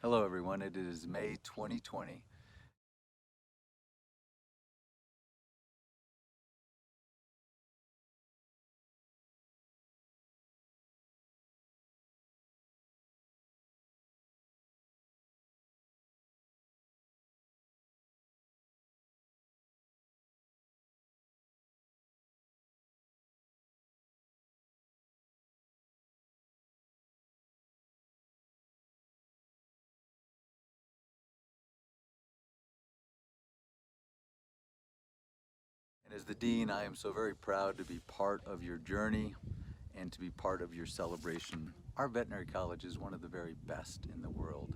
Hello everyone, it is May 2020. And as the Dean, I am so very proud to be part of your journey and to be part of your celebration. Our veterinary college is one of the very best in the world,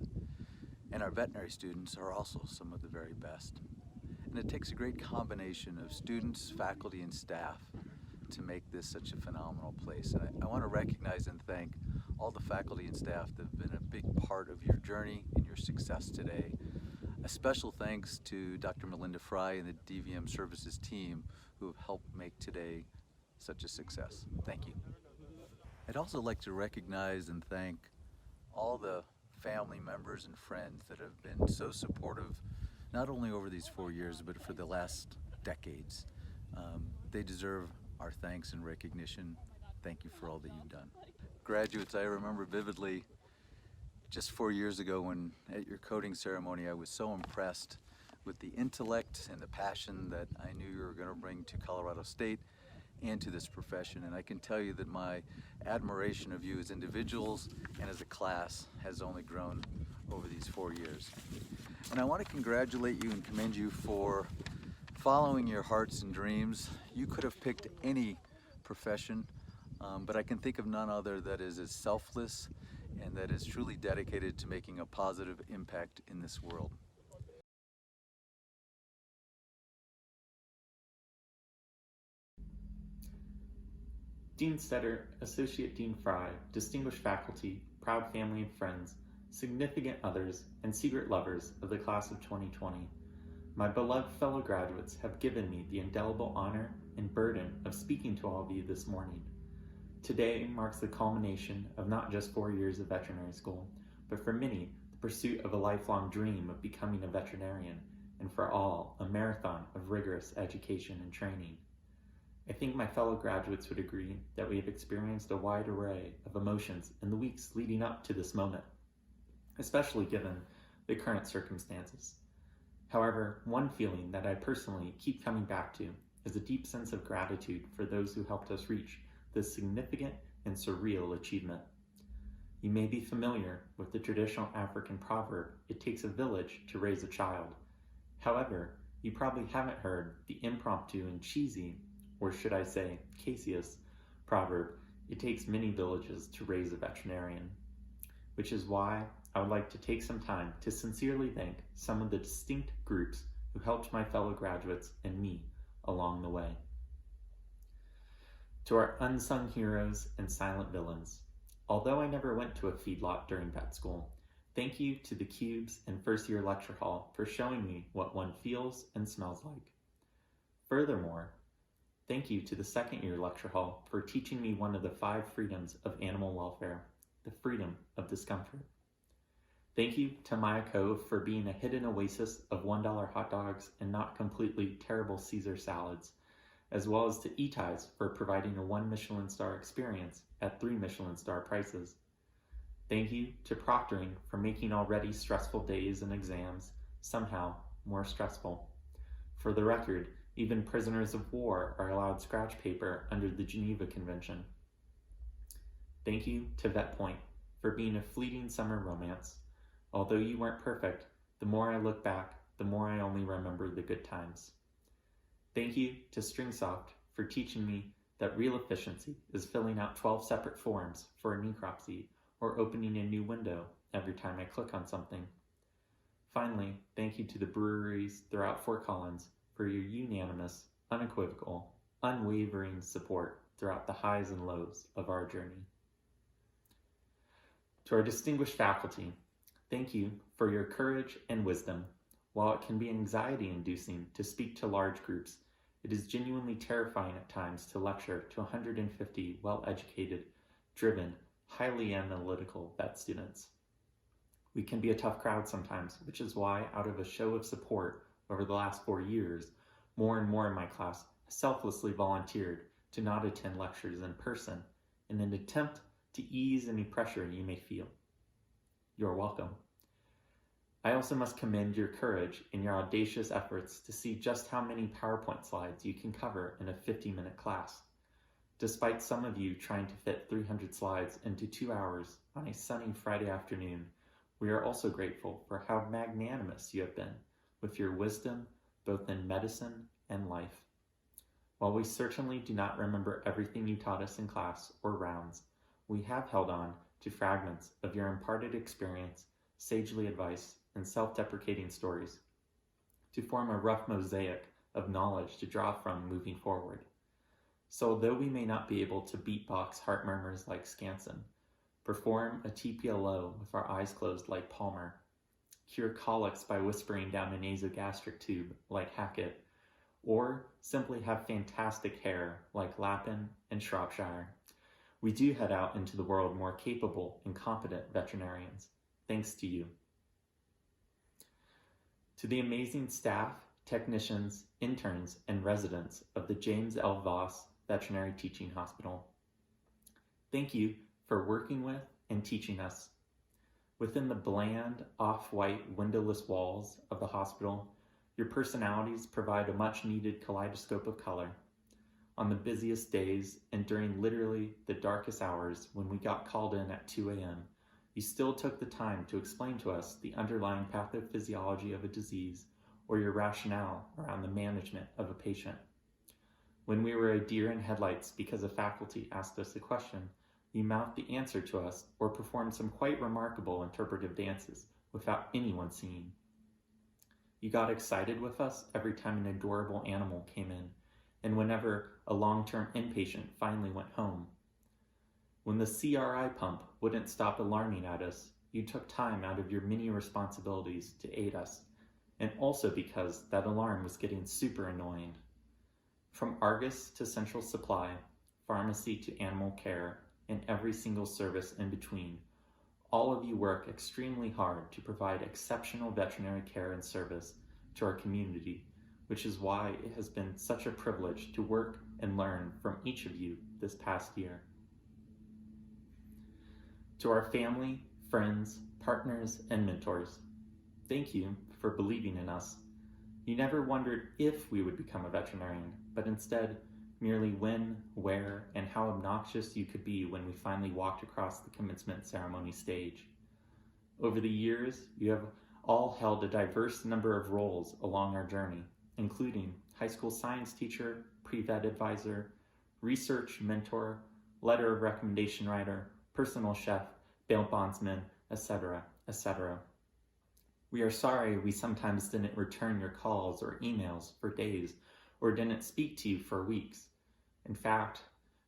and our veterinary students are also some of the very best. And it takes a great combination of students, faculty, and staff to make this such a phenomenal place. And I want to recognize and thank all the faculty and staff that have been a big part of your journey and your success today. A special thanks to Dr. Melinda Fry and the DVM Services team who have helped make today such a success. Thank you. I'd also like to recognize and thank all the family members and friends that have been so supportive, not only over these 4 years, but for the last decades. They deserve our thanks and recognition. Thank you for all that you've done. Graduates, I remember vividly just 4 years ago when at your coding ceremony, I was so impressed with the intellect and the passion that I knew you were going to bring to Colorado State and to this profession. And I can tell you that my admiration of you as individuals and as a class has only grown over these 4 years. And I want to congratulate you and commend you for following your hearts and dreams. You could have picked any profession, but I can think of none other that is as selfless and that is truly dedicated to making a positive impact in this world. Dean Stetter, Associate Dean Fry, distinguished faculty, proud family and friends, significant others, and secret lovers of the class of 2020, my beloved fellow graduates have given me the indelible honor and burden of speaking to all of you this morning. Today marks the culmination of not just 4 years of veterinary school, but for many, the pursuit of a lifelong dream of becoming a veterinarian, and for all, a marathon of rigorous education and training. I think my fellow graduates would agree that we have experienced a wide array of emotions in the weeks leading up to this moment, especially given the current circumstances. However, one feeling that I personally keep coming back to is a deep sense of gratitude for those who helped us reach this significant and surreal achievement. You may be familiar with the traditional African proverb, "It takes a village to raise a child." However, you probably haven't heard the impromptu and cheesy, or should I say, Casius, proverb, "It takes many villages to raise a veterinarian," which is why I would like to take some time to sincerely thank some of the distinct groups who helped my fellow graduates and me along the way. To our unsung heroes and silent villains, although I never went to a feedlot during vet school, thank you to the cubes and first year lecture hall for showing me what one feels and smells like. Furthermore, thank you to the second year lecture hall for teaching me one of the 5 freedoms of animal welfare, the freedom of discomfort. Thank you to Maya Cove for being a hidden oasis of $1 hot dogs and not completely terrible Caesar salads, as well as to Eties for providing a 1 Michelin star experience at 3 Michelin star prices. Thank you to proctoring for making already stressful days and exams somehow more stressful. For the record, even prisoners of war are allowed scratch paper under the Geneva Convention. Thank you to VetPoint for being a fleeting summer romance. Although you weren't perfect, the more I look back, the more I only remember the good times. Thank you to StringSoft for teaching me that real efficiency is filling out 12 separate forms for a necropsy or opening a new window every time I click on something. Finally, thank you to the breweries throughout Fort Collins for your unanimous, unequivocal, unwavering support throughout the highs and lows of our journey. To our distinguished faculty, thank you for your courage and wisdom. While it can be anxiety-inducing to speak to large groups, it is genuinely terrifying at times to lecture to 150 well-educated, driven, highly analytical vet students. We can be a tough crowd sometimes, which is why, out of a show of support over the last 4 years, more and more in my class selflessly volunteered to not attend lectures in person in an attempt to ease any pressure you may feel. You're welcome. I also must commend your courage in your audacious efforts to see just how many PowerPoint slides you can cover in a 50-minute class. Despite some of you trying to fit 300 slides into 2 hours on a sunny Friday afternoon, we are also grateful for how magnanimous you have been with your wisdom both in medicine and life. While we certainly do not remember everything you taught us in class or rounds, we have held on to fragments of your imparted experience, sagely advice, and self-deprecating stories to form a rough mosaic of knowledge to draw from moving forward. So although we may not be able to beatbox heart murmurs like Skansen, perform a TPLO with our eyes closed like Palmer, cure colics by whispering down a nasogastric tube like Hackett, or simply have fantastic hair like Lappin and Shropshire, we do head out into the world more capable and competent veterinarians, thanks to you. To the amazing staff, technicians, interns, and residents of the James L. Voss Veterinary Teaching Hospital, thank you for working with and teaching us. Within the bland, off-white, windowless walls of the hospital, your personalities provide a much-needed kaleidoscope of color. On the busiest days and during literally the darkest hours when we got called in at 2 a.m., you still took the time to explain to us the underlying pathophysiology of a disease or your rationale around the management of a patient. When we were a deer in headlights because a faculty asked us a question, you mouthed the answer to us or performed some quite remarkable interpretive dances without anyone seeing. You got excited with us every time an adorable animal came in, and whenever a long-term inpatient finally went home. When the CRI pump wouldn't stop alarming at us, you took time out of your many responsibilities to aid us, and also because that alarm was getting super annoying. From Argus to Central Supply, pharmacy to animal care, and every single service in between, all of you work extremely hard to provide exceptional veterinary care and service to our community, which is why it has been such a privilege to work and learn from each of you this past year. To our family, friends, partners, and mentors, thank you for believing in us. You never wondered if we would become a veterinarian, but instead merely when, where, and how obnoxious you could be when we finally walked across the commencement ceremony stage. Over the years, you have all held a diverse number of roles along our journey, including high school science teacher, pre-vet advisor, research mentor, letter of recommendation writer, personal chef, bail bondsman, etc., etc. We are sorry we sometimes didn't return your calls or emails for days or didn't speak to you for weeks. In fact,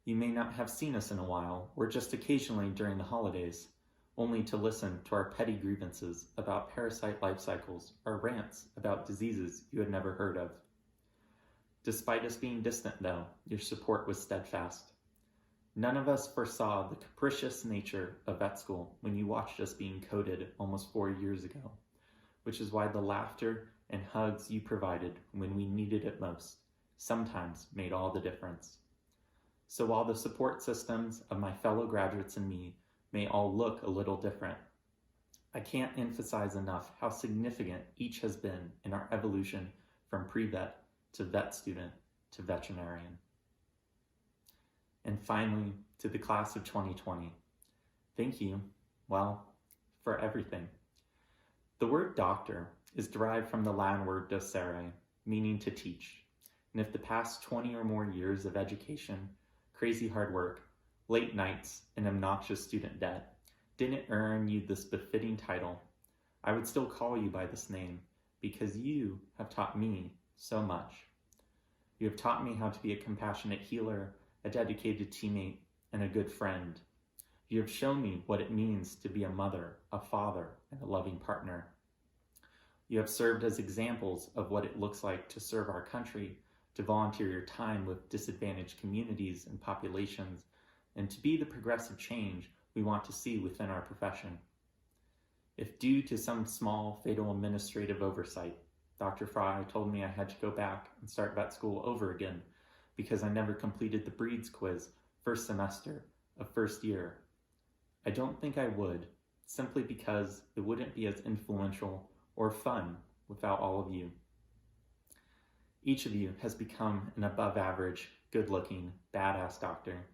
you may not have seen us in a while or just occasionally during the holidays, only to listen to our petty grievances about parasite life cycles or rants about diseases you had never heard of. Despite us being distant, though, your support was steadfast. None of us foresaw the capricious nature of vet school when you watched us being coded almost 4 years ago, which is why the laughter and hugs you provided when we needed it most sometimes made all the difference. So while the support systems of my fellow graduates and me may all look a little different, I can't emphasize enough how significant each has been in our evolution from pre-vet to vet student to veterinarian. And finally, to the class of 2020, thank you, well, for everything. The word doctor is derived from the Latin word docere, meaning to teach. And if the past 20 or more years of education, crazy hard work, late nights, and obnoxious student debt didn't earn you this befitting title, I would still call you by this name because you have taught me so much. You have taught me how to be a compassionate healer, a dedicated teammate, and a good friend. You have shown me what it means to be a mother, a father, and a loving partner. You have served as examples of what it looks like to serve our country, to volunteer your time with disadvantaged communities and populations, and to be the progressive change we want to see within our profession. If due to some small, fatal administrative oversight, Dr. Fry told me I had to go back and start vet school over again because I never completed the Breeds quiz first semester of first year, I don't think I would, simply because it wouldn't be as influential or fun without all of you. Each of you has become an above average, good-looking, badass doctor,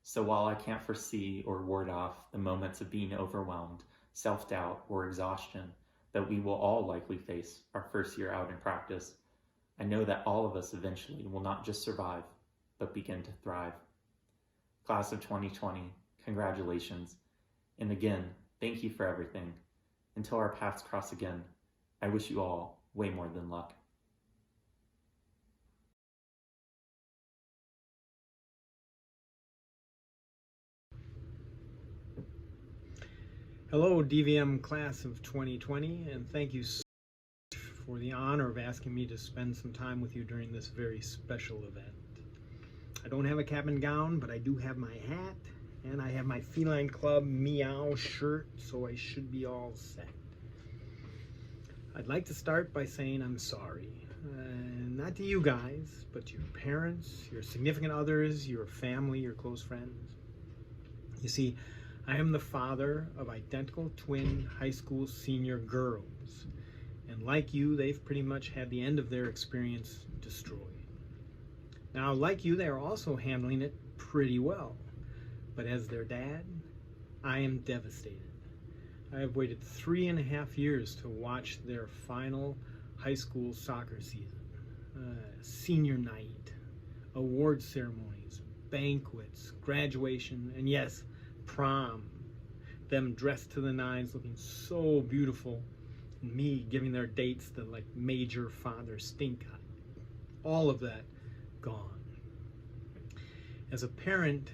so while I can't foresee or ward off the moments of being overwhelmed, self-doubt, or exhaustion that we will all likely face our first year out in practice, I know that all of us eventually will not just survive, but begin to thrive. Class of 2020, congratulations. And again, thank you for everything. Until our paths cross again, I wish you all way more than luck. Hello, DVM class of 2020, and thank you so much for the honor of asking me to spend some time with you during this very special event. I don't have a cap and gown, but I do have my hat, and I have my Feline Club Meow shirt, so I should be all set. I'd like to start by saying I'm sorry. Not to you guys, but to your parents, your significant others, your family, your close friends. You see, I am the father of identical twin high school senior girls, and like you, they've pretty much had the end of their experience destroyed. Now, like you, they are also handling it pretty well, but as their dad, I am devastated. I have waited 3.5 years to watch their final high school soccer season, senior night, award ceremonies, banquets, graduation, and yes, prom, them dressed to the nines looking so beautiful, and me giving their dates the like major father stink eye. All of that gone. As a parent,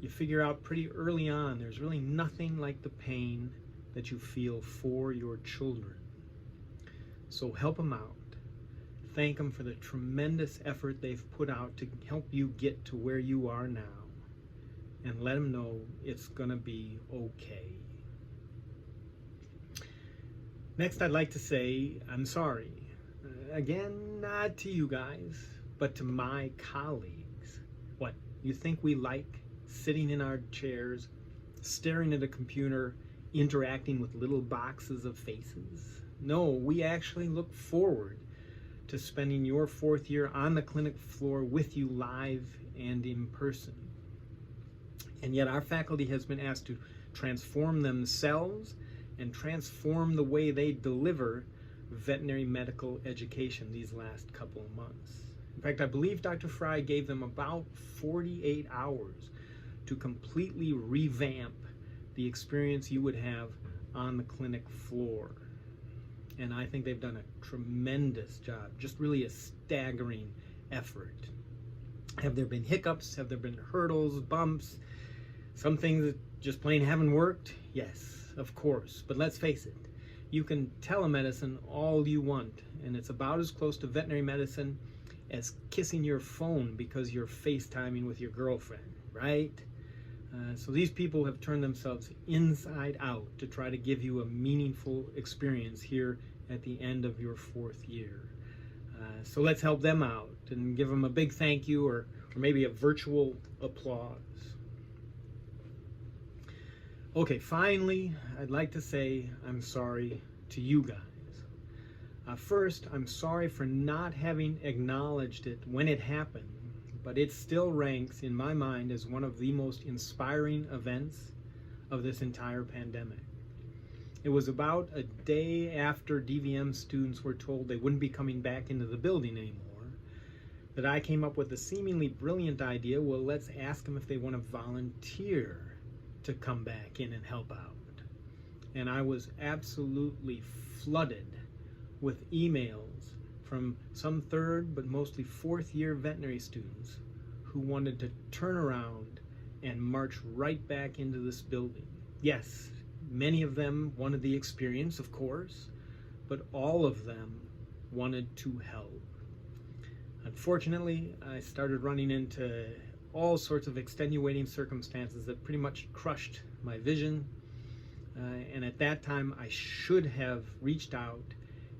you figure out pretty early on there's really nothing like the pain that you feel for your children. So help them out. Thank them for the tremendous effort they've put out to help you get to where you are now. And let them know it's gonna be okay. Next, I'd like to say I'm sorry. Again, not to you guys, but to my colleagues. What, you think we like sitting in our chairs, staring at a computer, interacting with little boxes of faces? No, we actually look forward to spending your 4th year on the clinic floor with you live and in person. And yet our faculty has been asked to transform themselves and transform the way they deliver veterinary medical education these last couple of months. In fact, I believe Dr. Fry gave them about 48 hours to completely revamp the experience you would have on the clinic floor. And I think they've done a tremendous job, just really a staggering effort. Have there been hiccups? Have there been hurdles, bumps? Some things that just plain haven't worked? Yes, of course. But let's face it, you can telemedicine all you want, and it's about as close to veterinary medicine as kissing your phone because you're FaceTiming with your girlfriend, right? So these people have turned themselves inside out to try to give you a meaningful experience here at the end of your 4th year. So let's help them out and give them a big thank you or maybe a virtual applause. Okay, finally, I'd like to say I'm sorry to you guys. First, I'm sorry for not having acknowledged it when it happened, but it still ranks in my mind as one of the most inspiring events of this entire pandemic. It was about a day after DVM students were told they wouldn't be coming back into the building anymore that I came up with the seemingly brilliant idea, well, let's ask them if they want to volunteer to come back in and help out. And I was absolutely flooded with emails from some 3rd but mostly 4th year veterinary students who wanted to turn around and march right back into this building. Yes, many of them wanted the experience, of course, but all of them wanted to help. Unfortunately, I started running into all sorts of extenuating circumstances that pretty much crushed my vision. And at that time, I should have reached out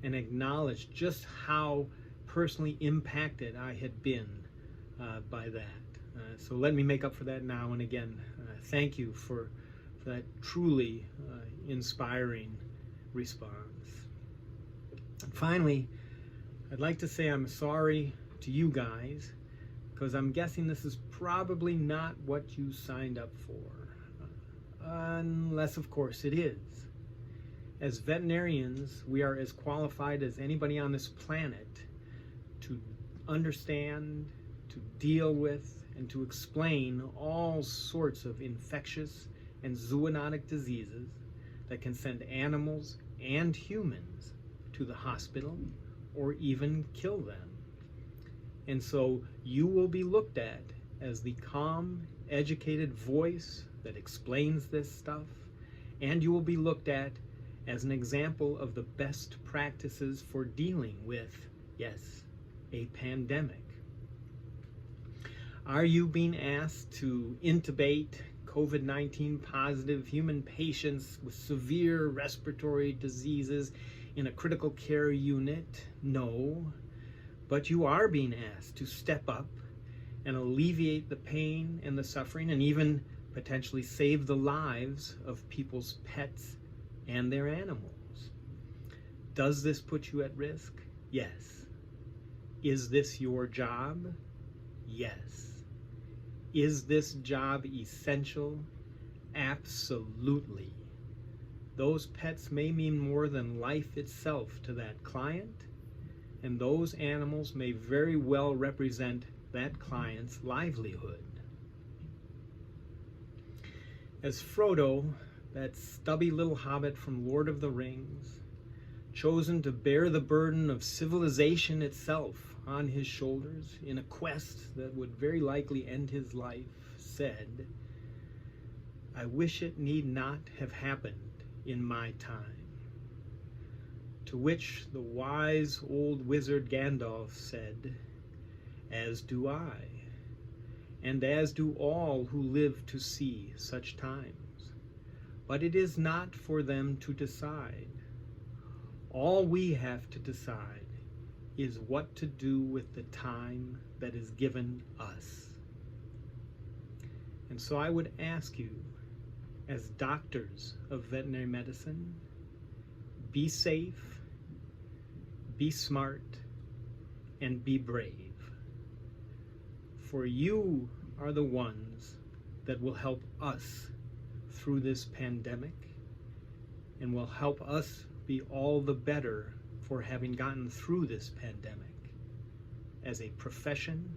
and acknowledged just how personally impacted I had been by that. So let me make up for that now. And again, thank you for that truly inspiring response. And finally, I'd like to say I'm sorry to you guys, because I'm guessing this is probably not what you signed up for. Unless, of course, it is. As veterinarians, we are as qualified as anybody on this planet to understand, to deal with, and to explain all sorts of infectious and zoonotic diseases that can send animals and humans to the hospital or even kill them. And so you will be looked at as the calm, educated voice that explains this stuff, and you will be looked at as an example of the best practices for dealing with, yes, a pandemic. Are you being asked to intubate COVID-19 positive human patients with severe respiratory diseases in a critical care unit? No, but you are being asked to step up and alleviate the pain and the suffering and even potentially save the lives of people's pets and their animals. Does this put you at risk? Yes. Is this your job? Yes. Is this job essential? Absolutely. Those pets may mean more than life itself to that client, and those animals may very well represent that client's livelihood. As Frodo, that stubby little hobbit from Lord of the Rings, chosen to bear the burden of civilization itself on his shoulders in a quest that would very likely end his life, said, "I wish it need not have happened in my time." To which the wise old wizard Gandalf said, "As do I, and as do all who live to see such times. But it is not for them to decide. All we have to decide is what to do with the time that is given us." And so I would ask you, as doctors of veterinary medicine, be safe, be smart, and be brave. For you are the ones that will help us through this pandemic and will help us be all the better for having gotten through this pandemic as a profession,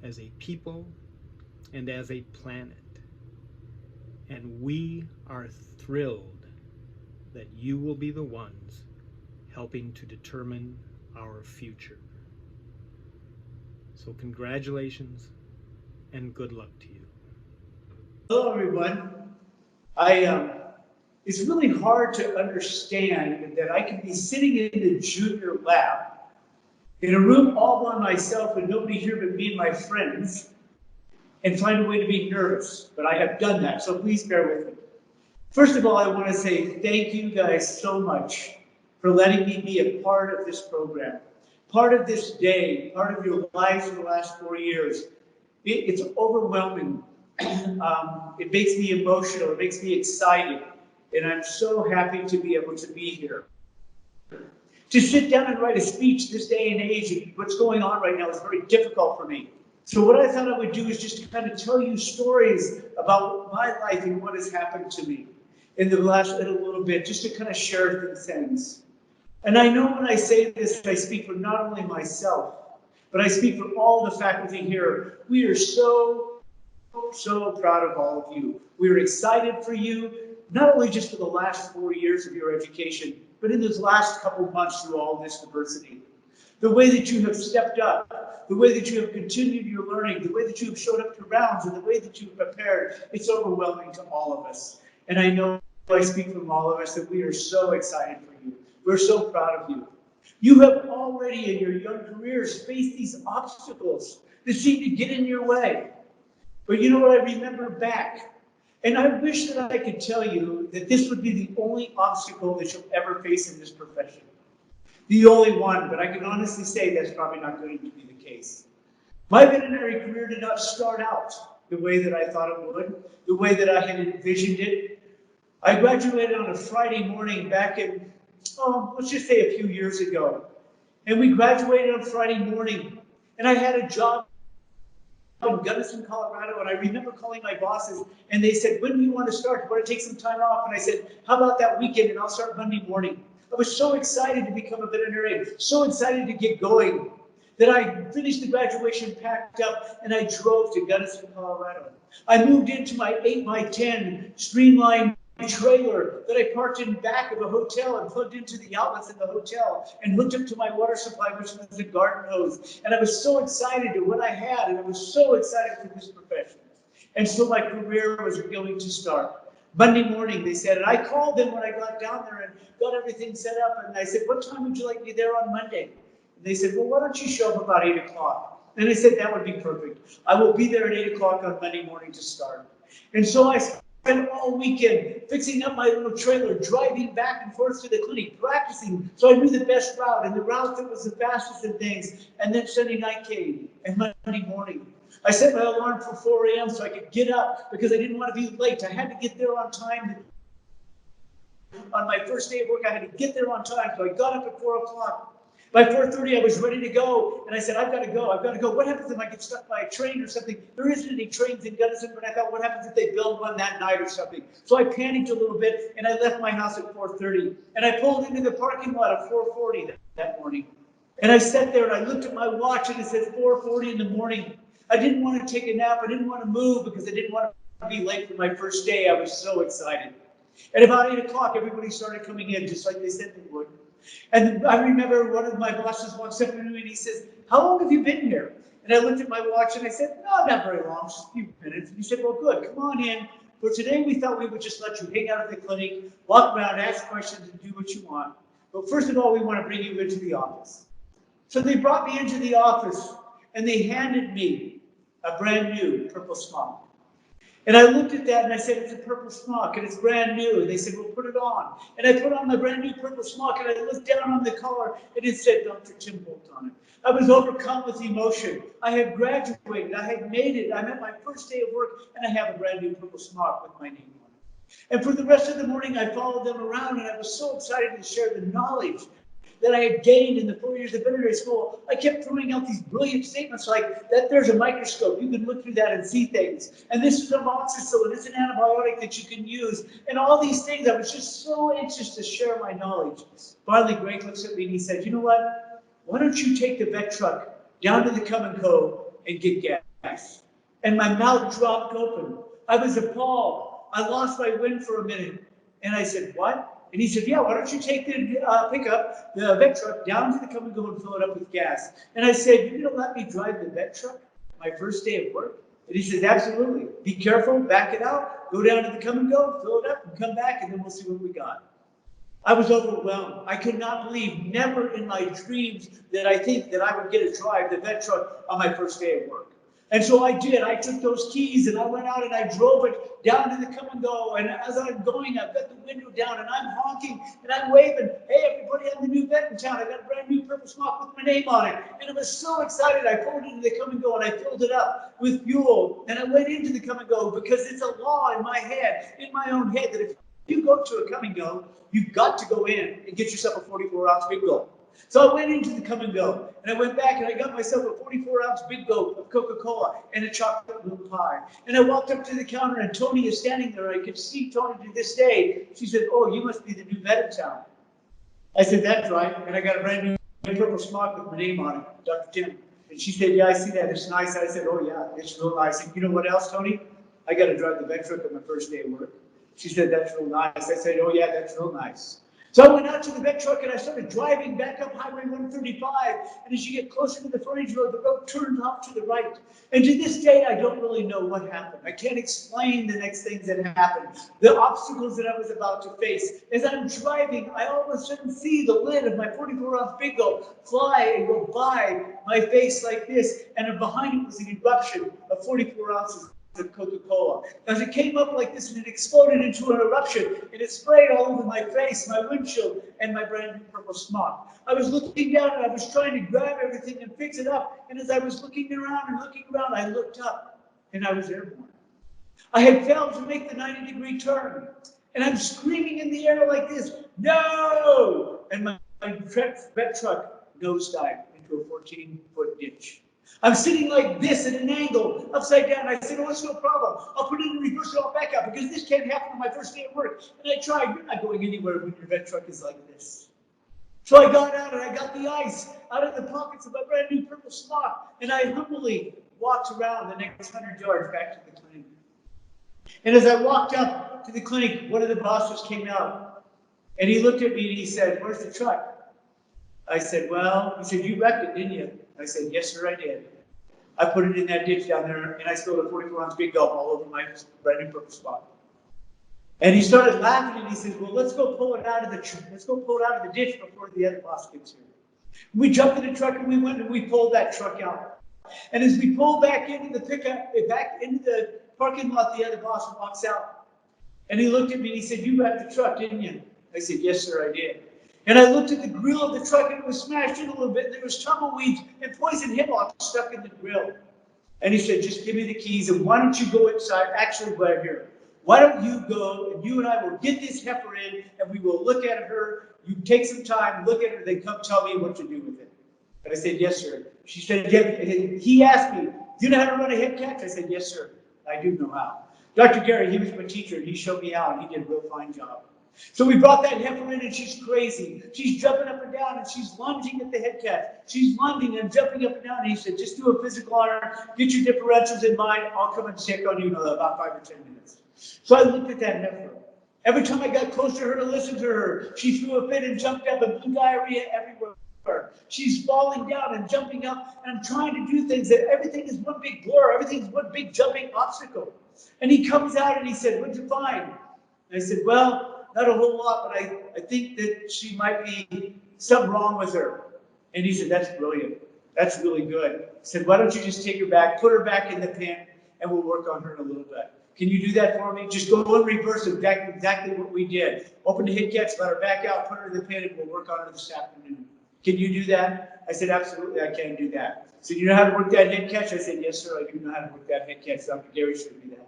as a people, and as a planet. And we are thrilled that you will be the ones helping to determine our future. So congratulations and good luck to you. Hello, everyone. It's really hard to understand that I can be sitting in the junior lab in a room all by myself with nobody here but me and my friends and find a way to be nervous. But I have done that, so please bear with me. First of all, I want to say thank you guys so much for letting me be a part of this program, part of this day, part of your lives for the last 4 years. It's overwhelming. It makes me emotional. It makes me excited. And I'm so happy to be able to be here. To sit down and write a speech this day and age, and what's going on right now is very difficult for me. So what I thought I would do is just to kind of tell you stories about my life and what has happened to me in the last little bit, just to kind of share some things. And I know when I say this, I speak for not only myself, but I speak for all the faculty here. We are so proud of all of you. We are excited for you, not only just for the last 4 years of your education, but in this last couple of months through all this diversity. The way that you have stepped up, the way that you have continued your learning, the way that you have showed up to rounds, and the way that you've prepared, it's overwhelming to all of us. And I know I speak from all of us that we are so excited for you. We're so proud of you. You have already in your young careers faced these obstacles that seem to get in your way. But you know what? I remember back And I wish that I could tell you that this would be the only obstacle that you'll ever face in this profession. The only one, but I can honestly say that's probably not going to be the case. My veterinary career did not start out the way that I thought it would, the way that I had envisioned it. I graduated on a Friday morning back in, let's just say a few years ago. And we graduated on Friday morning, and I had a job in Gunnison, Colorado, and I remember calling my bosses, and they said, when do you want to start? Do you want to take some time off? And I said, how about that weekend, and I'll start Monday morning. I was so excited to become a veterinarian, so excited to get going, that I finished the graduation, packed up, and I drove to Gunnison, Colorado. I moved into my 8x10 streamlined trailer that I parked in back of a hotel and plugged into the outlets in the hotel and hooked up to my water supply, which was a garden hose. And I was so excited to what I had, and I was so excited for this profession. And so my career was going to start. Monday morning, they said, and I called them when I got down there and got everything set up, and I said, what time would you like me there on Monday? And they said, well, why don't you show up about 8 o'clock? And I said, that would be perfect. I will be there at 8 o'clock on Monday morning to start. And so I spent all weekend fixing up my little trailer, driving back and forth to the clinic, practicing so I knew the best route and the route that was the fastest and things. And then Sunday night came and Monday morning. I set my alarm for 4 a.m. so I could get up because I didn't want to be late. I had to get there on time. On my first day of work, I had to get there on time, so I got up at 4 o'clock. By 4:30, I was ready to go, and I said, I've got to go. What happens if I get stuck by a train or something? There isn't any trains in Gunnison, but I thought, what happens if they build one that night or something? So I panicked a little bit, and I left my house at 4:30, and I pulled into the parking lot at 4:40 that morning. And I sat there, and I looked at my watch, and it said 4:40 in the morning. I didn't want to take a nap. I didn't want to move because I didn't want to be late for my first day. I was so excited. At about 8 o'clock, everybody started coming in, just like they said they would. And I remember one of my bosses walks up to me and he says, how long have you been here? And I looked at my watch and I said, no, not very long, just a few minutes. And he said, well, good, come on in. For today, we thought we would just let you hang out at the clinic, walk around, ask questions, and do what you want. But first of all, we want to bring you into the office. So they brought me into the office and they handed me a brand new purple smock. And I looked at that and I said, it's a purple smock and it's brand new. And they said, well, put it on. And I put on my brand new purple smock and I looked down on the collar and it said Dr. Tim Holt on it. I was overcome with emotion. I had graduated. I had made it. I'm at my first day of work and I have a brand new purple smock with my name on it. And for the rest of the morning, I followed them around and I was so excited to share the knowledge that I had gained in the 4 years of veterinary school. I kept throwing out these brilliant statements like that there's a microscope, you can look through that and see things. And this is amoxicillin, it's an antibiotic that you can use. And all these things, I was just so anxious to share my knowledge. Finally, Greg looks at me and he said, you know what? Why don't you take the vet truck down to the Come and Go and get gas? And my mouth dropped open. I was appalled. I lost my wind for a minute. And I said, what? And he said, yeah, why don't you take the pickup, the vet truck, down to the Come and Go and fill it up with gas? And I said, you're going to let me drive the vet truck my first day of work? And he said, absolutely. Be careful, back it out, go down to the Come and Go, fill it up, and come back, and then we'll see what we got. I was overwhelmed. I could not believe, never in my dreams did I think that I would get to drive the vet truck on my first day of work. And so I did. I took those keys and I went out and I drove it down to the Come and Go. And as I'm going, I've got the window down and I'm honking and I'm waving. Hey, everybody, I'm the new vet in town. I got a brand new purple smock with my name on it. And I was so excited. I pulled into the Come and Go and I filled it up with fuel. And I went into the Come and Go because it's a law in my head, in my own head, that if you go to a Come and Go, you've got to go in and get yourself a 44-ounce Big Gulp. So I went into the Come and Go, and I went back and I got myself a 44-ounce Big Gulp of Coca-Cola and a chocolate milk pie. And I walked up to the counter, and Tony is standing there. I could see Tony to this day. She said, oh, you must be the new vet in town. I said, that's right. And I got a brand new purple smock with my name on it, Dr. Tim. And she said, yeah, I see that. It's nice. I said, oh, yeah, it's real nice. And you know what else, Tony? I got to drive the vet truck on my first day of work. She said, that's real nice. I said, oh, yeah, that's real nice. So I went out to the vet truck and I started driving back up Highway 135. And as you get closer to the frontage road, the road turns off to the right. And to this day, I don't really know what happened. I can't explain the next things that happened, the obstacles that I was about to face. As I'm driving, I all of a sudden see the lid of my 44-ounce Big Gulp fly and go by my face like this. And behind it was an eruption of 44 ounces of Coca-Cola. As it came up like this and it exploded into an eruption and it sprayed all over my face, my windshield, and my brand new purple smock. I was looking down and I was trying to grab everything and fix it up. And as I was looking around, I looked up and I was airborne. I had failed to make the 90-degree turn. And I'm screaming in the air like this, no! And my vet truck nosedived into a 14-foot ditch. I'm sitting like this at an angle, upside down. I said, oh, it's no problem. I'll put it in reverse and I'll back up because this can't happen on my first day of work. And I tried. You're not going anywhere when your vet truck is like this. So I got out and I got the ice out of the pockets of my brand new purple smock. And I humbly walked around the next 100 yards back to the clinic. And as I walked up to the clinic, one of the bosses came out. And he looked at me and he said, where's the truck? I said, well, he said, you wrecked it, didn't you? I said, yes, sir, I did. I put it in that ditch down there, and I spilled a 44-ounce big gulp all over my brand new purple spot. And he started laughing, and he said, well, let's go pull it out of the ditch before the other boss gets here. We jumped in the truck, and we went and we pulled that truck out. And as we pulled back into the parking lot, the other boss walks out. And he looked at me, and he said, you wrecked the truck, didn't you? I said, yes, sir, I did. And I looked at the grill of the truck and it was smashed in a little bit. And there was tumbleweeds and poison hemlock stuck in the grill. And he said, just give me the keys and why don't you go inside? Actually, right here. Why don't you go and you and I will get this heifer in and we will look at her. You take some time, look at her, then come tell me what to do with it. And I said, yes, sir. She said, yeah. He asked me, do you know how to run a head catch? I said, yes, sir. I do know how. Dr. Gary, he was my teacher and he showed me how and he did a real fine job. So we brought that heifer in and she's crazy. She's jumping up and down and she's lunging at the head catch. She's lunging and jumping up and down. And he said, just do a physical on her, get your differentials in mind. I'll come and check on you in about 5 or 10 minutes. So I looked at that heifer. Every time I got close to her to listen to her, she threw a fit and jumped up and blew diarrhea everywhere. She's falling down and jumping up and I'm trying to do things that everything is one big blur. Everything's one big jumping obstacle. And he comes out and he said, what'd you find? And I said, well, not a whole lot, but I think that she might be something wrong with her. And he said, that's brilliant. That's really good. I said, why don't you just take her back, put her back in the pen, and we'll work on her in a little bit. Can you do that for me? Just go in reverse of exactly what we did. Open the head catch, let her back out, put her in the pen, and we'll work on her this afternoon. Can you do that? I said, absolutely, I can do that. So you know how to work that head catch? I said, yes, sir, I do know how to work that head catch. Dr. Gary showed me that.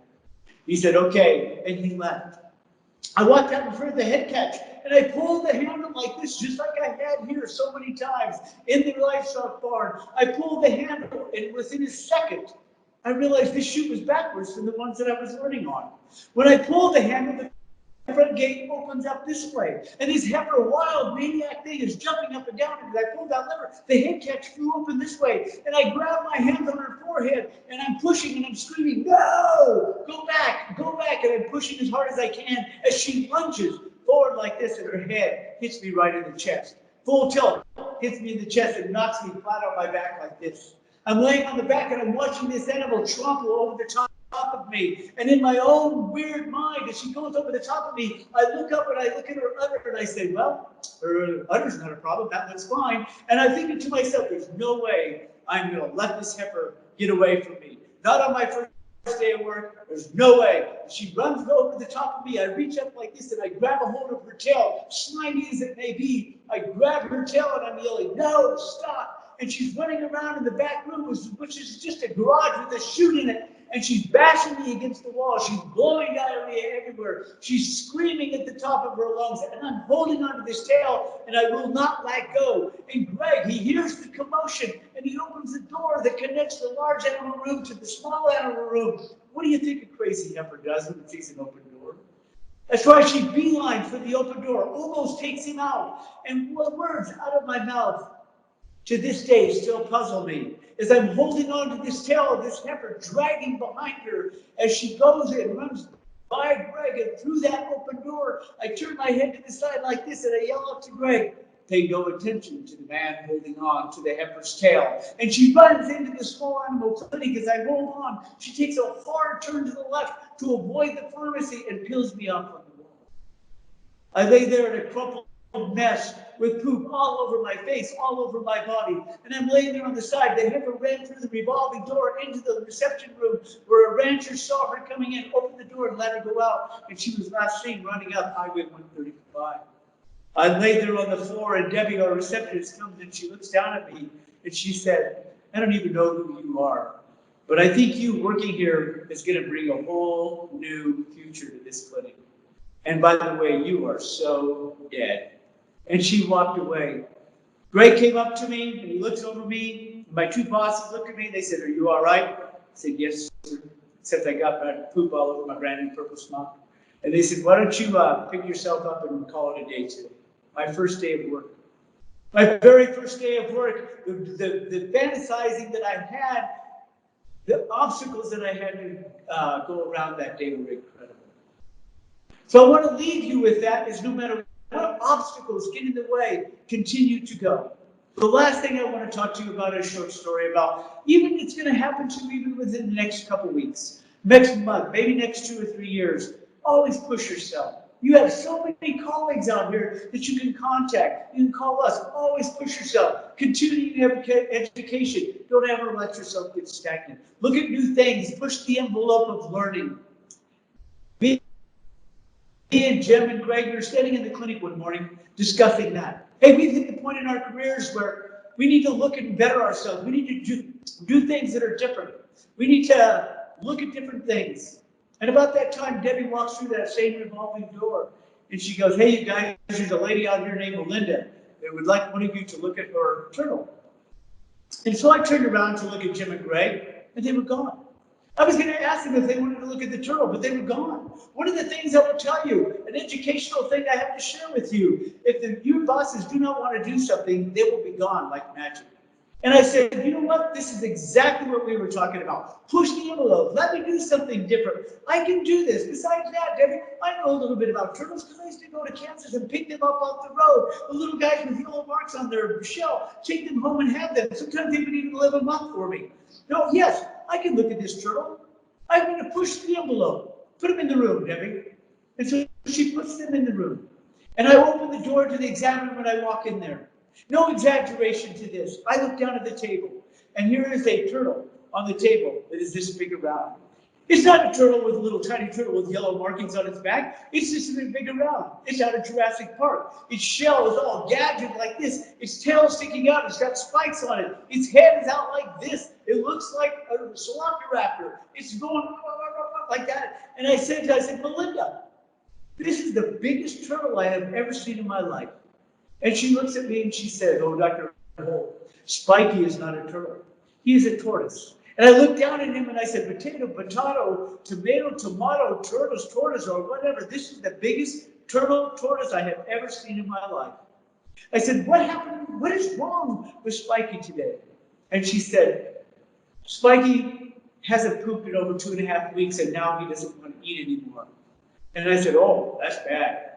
He said, okay, and he left. I walked out in front of the head catch and I pulled the handle like this, just like I had here so many times in the livestock barn. I pulled the handle and within a second, I realized this chute was backwards from the ones that I was running on. When I pulled the handle, the front gate opens up this way. And this heifer, wild maniac thing is jumping up and down. And as I pulled that lever, the head catch flew open this way. And I grabbed my hands on her forehead and I'm pushing and I'm screaming, no, go back, go back. And I'm pushing as hard as I can as she lunges forward like this and her head hits me right in the chest. Full tilt hits me in the chest and knocks me flat on my back like this. I'm laying on the back and I'm watching this animal trample over the top of me. And in my own weird mind, as she goes over the top of me, I look up and I look at her udder and I say, well, her udder's not a problem. That looks fine. And I'm thinking to myself, there's no way I'm going to let this heifer get away from me. Not on my first day of work. There's no way. She runs over the top of me. I reach up like this and I grab a hold of her tail. Slimy as it may be, I grab her tail and I'm yelling, no, stop. And she's running around in the back room, which is just a garage with a chute in it. And she's bashing me against the wall. She's blowing diarrhea everywhere. She's screaming at the top of her lungs. And I'm holding onto this tail, and I will not let go. And Greg, he hears the commotion, and he opens the door that connects the large animal room to the small animal room. What do you think a crazy heifer does when it sees an open door? That's why she beelines for the open door, almost takes him out. And what words out of my mouth to this day still puzzle me, as I'm holding on to this tail of this heifer, dragging behind her as she goes and runs by Greg, and through that open door, I turn my head to the side like this, and I yell up to Greg, pay no attention to the man holding on to the heifer's tail. And she runs into the small animal clinic. As I hold on, she takes a hard turn to the left to avoid the pharmacy and peels me off on the wall. I lay there in a crumpled mess with poop all over my face, all over my body. And I'm laying there on the side. The heifer ran through the revolving door into the reception room where a rancher saw her coming in, opened the door and let her go out. And she was last seen running up Highway 135. I laid there on the floor, and Debbie, our receptionist, comes and she looks down at me and she said, I don't even know who you are, but I think you working here is going to bring a whole new future to this clinic. And by the way, you are so dead. And she walked away. Greg came up to me and he looks over me. My two bosses looked at me and they said, are you all right? I said, yes, sir. Except I got poop all over my brand new purple smock. And they said, why don't you pick yourself up and call it a day today? My first day of work. My very first day of work, the fantasizing that I had, the obstacles that I had to go around that day were incredible. So I want to leave you with that is no matter what obstacles get in the way, continue to go. The last thing I want to talk to you about is a short story about even it's going to happen to you even within the next couple weeks, next month, maybe next 2 or 3 years. Always push yourself. You have so many colleagues out here that you can contact. You can call us. Always push yourself. Continue education. Don't ever let yourself get stagnant. Look at new things. Push the envelope of learning. Me and Jim and Greg were standing in the clinic one morning discussing that. Hey, we've hit the point in our careers where we need to look and better ourselves. We need to do things that are different. We need to look at different things. And about that time, Debbie walks through that same revolving door, and she goes, hey, you guys, there's a lady out here named Melinda that would like one of you to look at her turtle. And so I turned around to look at Jim and Greg, and they were gone. I was going to ask them if they wanted to look at the turtle, but they were gone. One of the things I will tell you, an educational thing I have to share with you, if your bosses do not want to do something, they will be gone like magic. And I said, you know what? This is exactly what we were talking about. Push the envelope. Let me do something different. I can do this. Besides that, Debbie, I know a little bit about turtles because I used to go to Kansas and pick them up off the road. The little guys with yellow marks on their shell, take them home and have them. Sometimes they would even live a month for me. No, yes, I can look at this turtle. I'm going to push the envelope. Put them in the room, Debbie. And so she puts them in the room. And I open the door to the examiner when I walk in there. No exaggeration to this. I look down at the table, and here is a turtle on the table that is this big around. It's not a turtle with a little tiny turtle with yellow markings on its back. It's just a big around. It's out of Jurassic Park. Its shell is all gadgeted like this. Its tail sticking out. It's got spikes on it. Its head is out like this. It looks like a velociraptor. It's going like that. And I said, Melinda, this is the biggest turtle I have ever seen in my life. And she looks at me and she said, oh, Dr. Holt, Spiky is not a turtle. He is a tortoise. And I looked down at him and I said, potato, tomato, tortoise, or whatever. This is the biggest tortoise I have ever seen in my life. I said, what happened? What is wrong with Spiky today? And she said, Spiky hasn't pooped in over 2.5 weeks and now he doesn't want to eat anymore. And I said, oh, that's bad.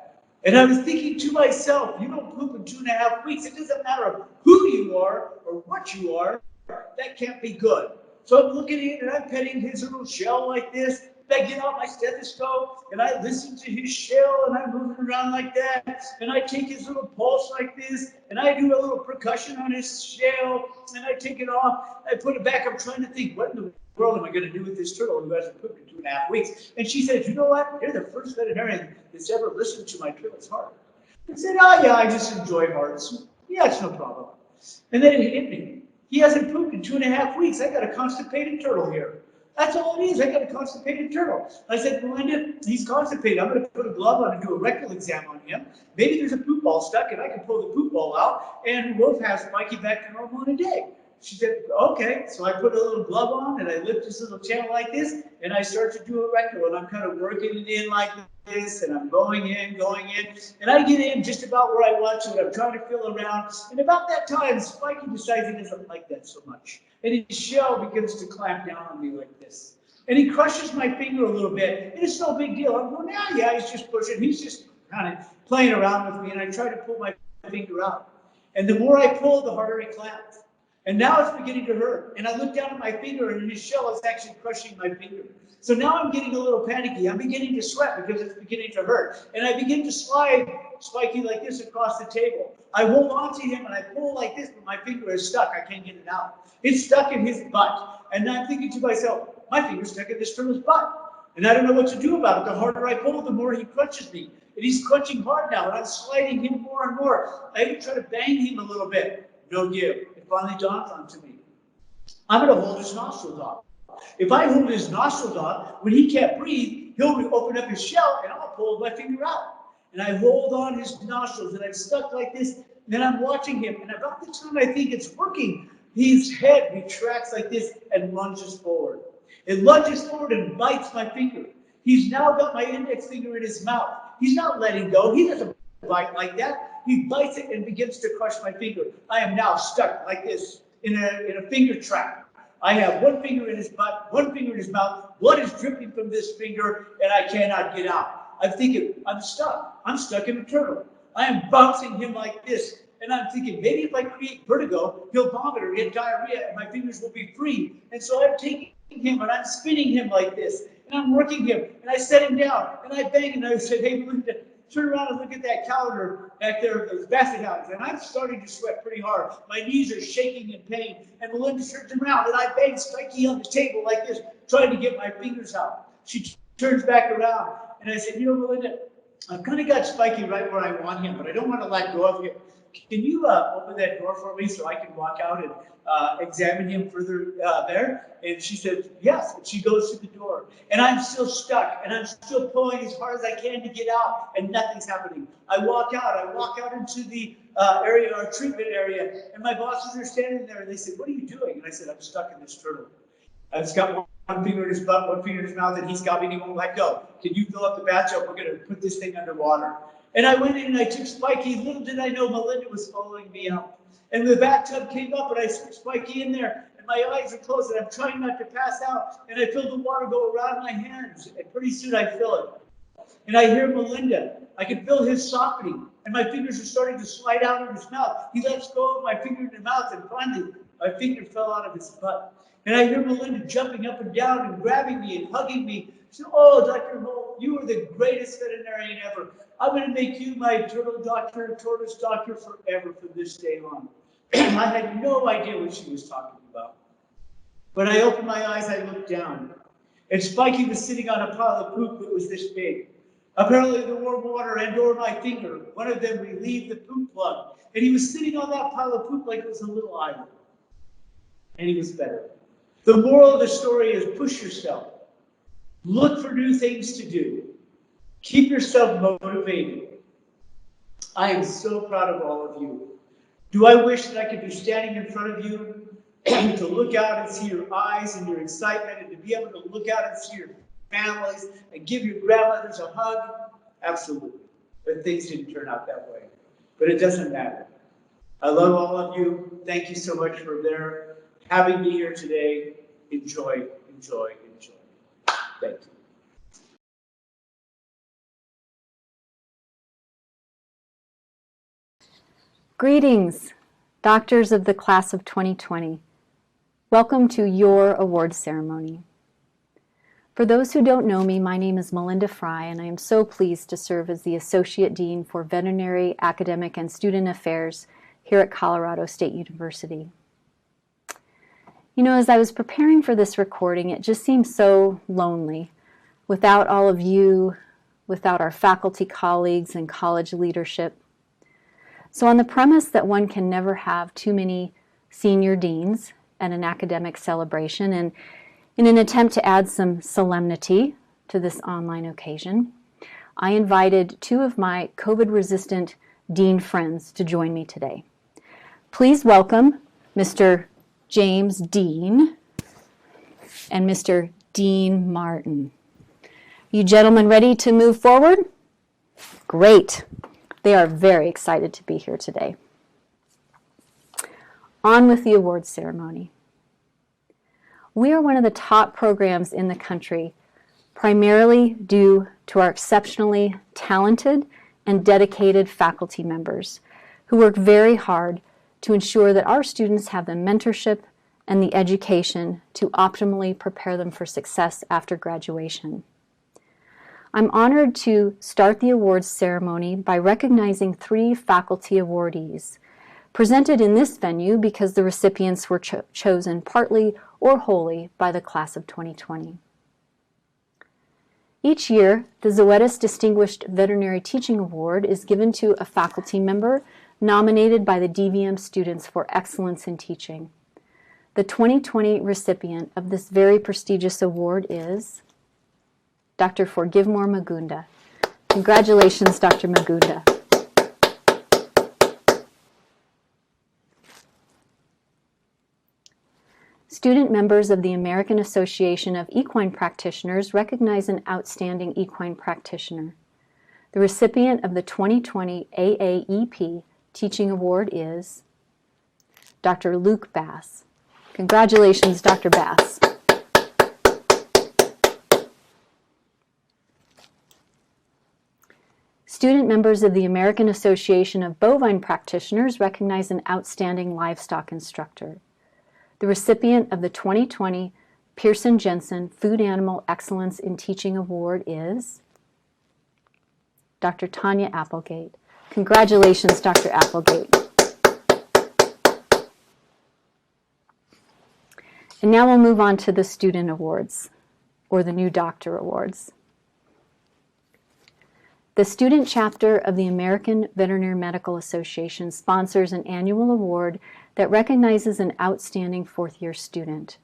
And I was thinking to myself, you don't poop in 2.5 weeks. It doesn't matter who you are or what you are. That can't be good. So I'm looking at it and I'm petting his little shell like this. I get out my stethoscope and I listen to his shell and I'm moving around like that. And I take his little pulse like this and I do a little percussion on his shell and I take it off. I put it back. I'm trying to think, what in the world am I going to do with this turtle who hasn't pooped in 2.5 weeks? And she said, you know what? You're the first veterinarian that's ever listened to my turtle's heart. I said, oh yeah, I just enjoy hearts. Yeah, it's no problem. And then it hit me. He hasn't pooped in 2.5 weeks. I got a constipated turtle here. That's all it is. I got a constipated turtle. I said, Melinda, he's constipated. I'm going to put a glove on and do a rectal exam on him. Maybe there's a poop ball stuck and I can pull the poop ball out and we'll have Spiky back to normal in a day. She said, okay. So I put a little glove on and I lift this little channel like this and I start to do a rectal and I'm kind of working it in like this and I'm going in. And I get in just about where I want to and I'm trying to feel around. And about that time, Spiky decides he doesn't like that so much. And his shell begins to clamp down on me like this. And he crushes my finger a little bit. And it's no big deal. I'm going, yeah, he's just pushing. He's just kind of playing around with me. And I try to pull my finger out. And the more I pull, the harder he clamps. And now it's beginning to hurt. And I look down at my finger and his shell is actually crushing my finger. So now I'm getting a little panicky. I'm beginning to sweat because it's beginning to hurt. And I begin to slide Spiky like this across the table. I hold on to him and I pull like this, but my finger is stuck. I can't get it out. It's stuck in his butt. And I'm thinking to myself, my finger's stuck in this turtle's butt. And I don't know what to do about it. The harder I pull, the more he crunches me. And he's crunching hard now, and I'm sliding him more and more. I even try to bang him a little bit. No give. It finally dawns onto me. I'm going to hold his nostrils off. If I hold his nostrils off, when he can't breathe, he'll open up his shell, and I'll pull my finger out. And I hold on his nostrils, and I'm stuck like this. And then I'm watching him, and about the time I think it's working, his head retracts like this and lunges forward. It lunges forward and bites my finger. He's now got my index finger in his mouth. He's not letting go. He doesn't bite like that. He bites it and begins to crush my finger. I am now stuck like this in a finger trap. I have one finger in his butt, one finger in his mouth. Blood is dripping from this finger, and I cannot get out. I'm thinking, I'm stuck. I'm stuck in a turtle. I am bouncing him like this. And I'm thinking, maybe if I create vertigo, he'll vomit or get diarrhea, and my fingers will be free. And so I'm taking him, and I'm spinning him like this. And I'm working him, and I set him down, and I bang, and I said, hey, Melinda, turn around and look at that calendar back there, those basket houses. And I'm starting to sweat pretty hard. My knees are shaking in pain. And Melinda turns around, and I bang Spiky on the table like this, trying to get my fingers out. She turns back around, and I said, you know, Melinda, I've kind of got Spiky right where I want him, but I don't want to let go of him. Can you open that door for me so I can walk out and examine him further there? And she said, yes. And she goes to the door. And I'm still stuck. And I'm still pulling as hard as I can to get out. And nothing's happening. I walk out into the area, our treatment area. And my bosses are standing there. And they said, what are you doing? And I said, I'm stuck in this turtle. I've just got one finger in his butt, one finger in his mouth. And he's got me and he won't let go. Can you fill up the bathtub? We're going to put this thing underwater. And I went in and I took Spiky. Little did I know Melinda was following me out. And the bathtub came up and I took Spiky in there. And my eyes are closed and I'm trying not to pass out. And I feel the water go around my hands. And pretty soon I feel it. And I hear Melinda. I can feel his softening. And my fingers are starting to slide out of his mouth. He lets go of my finger in his mouth. And finally, my finger fell out of his butt. And I hear Melinda jumping up and down and grabbing me and hugging me. She said, oh, Dr. Holt, you are the greatest veterinarian ever. I'm going to make you my turtle doctor, tortoise doctor forever from this day on. I had no idea what she was talking about. When I opened my eyes, I looked down. And Spiky was sitting on a pile of poop that was this big. Apparently the warm water and or my finger, one of them relieved the poop plug. And he was sitting on that pile of poop like it was a little island. And he was better. The moral of the story is push yourself. Look for new things to do. Keep yourself motivated. I am so proud of all of you. Do I wish that I could be standing in front of you to look out and see your eyes and your excitement and to be able to look out and see your families and give your grandmothers a hug? Absolutely. But things didn't turn out that way. But it doesn't matter. I love all of you. Thank you so much for having me here today. Enjoy, enjoy, enjoy. Thank you. Greetings, doctors of the class of 2020. Welcome to your awards ceremony. For those who don't know me, my name is Melinda Fry, and I am so pleased to serve as the Associate Dean for Veterinary, Academic, and Student Affairs here at Colorado State University. You know, as I was preparing for this recording, it just seemed so lonely without all of you, without our faculty colleagues and college leadership. So on the premise that one can never have too many senior deans at an academic celebration, and in an attempt to add some solemnity to this online occasion, I invited two of my COVID-resistant dean friends to join me today. Please welcome Mr. James Dean and Mr. Dean Martin. You gentlemen ready to move forward? Great. They are very excited to be here today. On with the awards ceremony. We are one of the top programs in the country, primarily due to our exceptionally talented and dedicated faculty members who work very hard to ensure that our students have the mentorship and the education to optimally prepare them for success after graduation. I'm honored to start the awards ceremony by recognizing 3 faculty awardees, presented in this venue because the recipients were chosen partly or wholly by the class of 2020. Each year, the Zoetis Distinguished Veterinary Teaching Award is given to a faculty member nominated by the DVM students for excellence in teaching. The 2020 recipient of this very prestigious award is Dr. Forgivemore Magunda. Congratulations, Dr. Magunda. Student members of the American Association of Equine Practitioners recognize an outstanding equine practitioner. The recipient of the 2020 AAEP Teaching Award is Dr. Luke Bass. Congratulations, Dr. Bass. Student members of the American Association of Bovine Practitioners recognize an outstanding livestock instructor. The recipient of the 2020 Pearson Jensen Food Animal Excellence in Teaching Award is Dr. Tanya Applegate. Congratulations, Dr. Applegate. And now we'll move on to the student awards, or the new doctor awards. The student chapter of the American Veterinary Medical Association sponsors an annual award that recognizes an outstanding fourth-year student.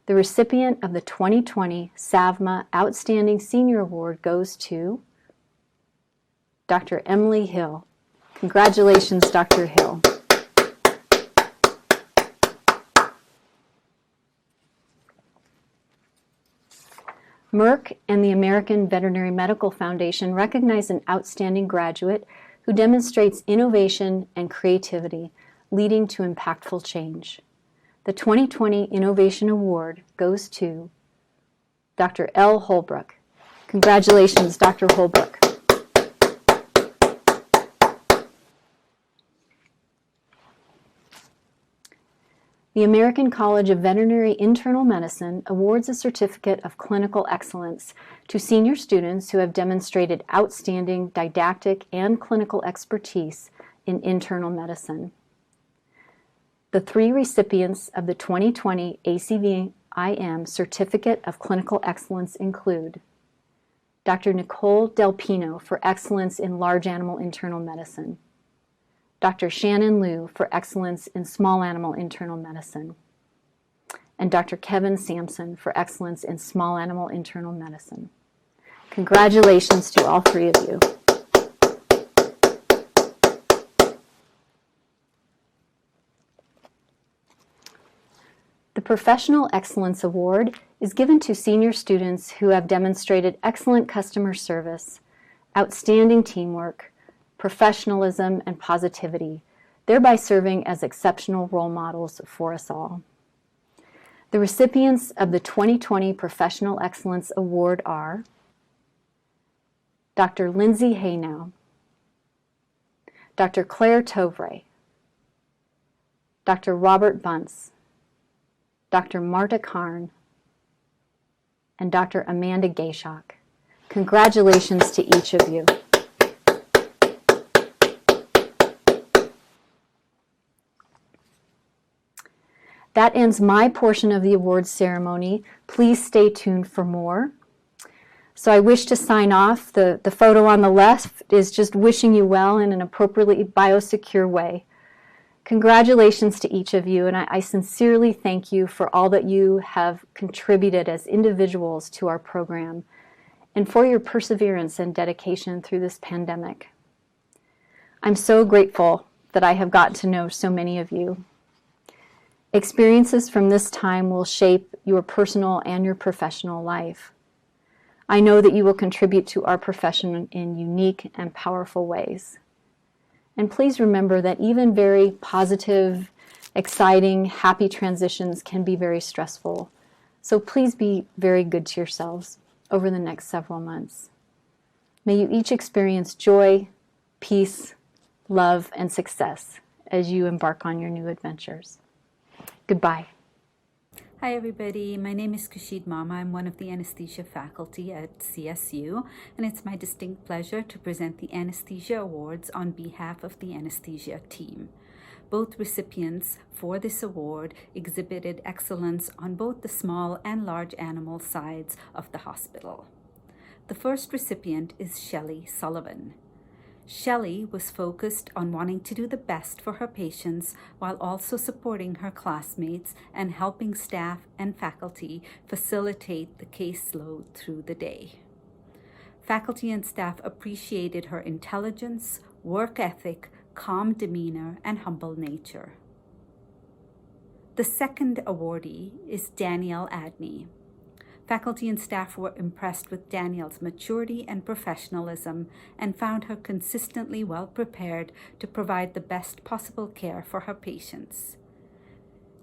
The recipient of the 2020 SAVMA Outstanding Senior Award goes to Dr. Emily Hill. Congratulations, Dr. Hill. Merck and the American Veterinary Medical Foundation recognize an outstanding graduate who demonstrates innovation and creativity, leading to impactful change. The 2020 Innovation Award goes to Dr. L. Holbrook. Congratulations, Dr. Holbrook. The American College of Veterinary Internal Medicine awards a certificate of clinical excellence to senior students who have demonstrated outstanding didactic and clinical expertise in internal medicine. The 3 recipients of the 2020 ACVIM Certificate of Clinical Excellence include Dr. Nicole Del Pino for excellence in large animal internal medicine, Dr. Shannon Liu for excellence in small animal internal medicine, and Dr. Kevin Sampson for excellence in small animal internal medicine. Congratulations to all 3 of you. The Professional Excellence Award is given to senior students who have demonstrated excellent customer service, outstanding teamwork, professionalism, and positivity, thereby serving as exceptional role models for us all. The recipients of the 2020 Professional Excellence Award are Dr. Lindsay Haynow, Dr. Claire Tovray, Dr. Robert Bunce, Dr. Marta Karn, and Dr. Amanda Gayshok. Congratulations to each of you. That ends my portion of the awards ceremony. Please stay tuned for more. So I wish to sign off. The photo on the left is just wishing you well in an appropriately biosecure way. Congratulations to each of you, and I sincerely thank you for all that you have contributed as individuals to our program and for your perseverance and dedication through this pandemic. I'm so grateful that I have gotten to know so many of you. Experiences from this time will shape your personal and your professional life. I know that you will contribute to our profession in unique and powerful ways. And please remember that even very positive, exciting, happy transitions can be very stressful. So please be very good to yourselves over the next several months. May you each experience joy, peace, love, and success as you embark on your new adventures. Goodbye. Hi everybody, my name is Kashid Mama. I'm one of the anesthesia faculty at CSU, and it's my distinct pleasure to present the Anesthesia Awards on behalf of the anesthesia team. Both recipients for this award exhibited excellence on both the small and large animal sides of the hospital. The first recipient is Shelley Sullivan. Shelley was focused on wanting to do the best for her patients while also supporting her classmates and helping staff and faculty facilitate the caseload through the day. Faculty and staff appreciated her intelligence, work ethic, calm demeanor, and humble nature. The second awardee is Danielle Adney. Faculty and staff were impressed with Danielle's maturity and professionalism and found her consistently well prepared to provide the best possible care for her patients.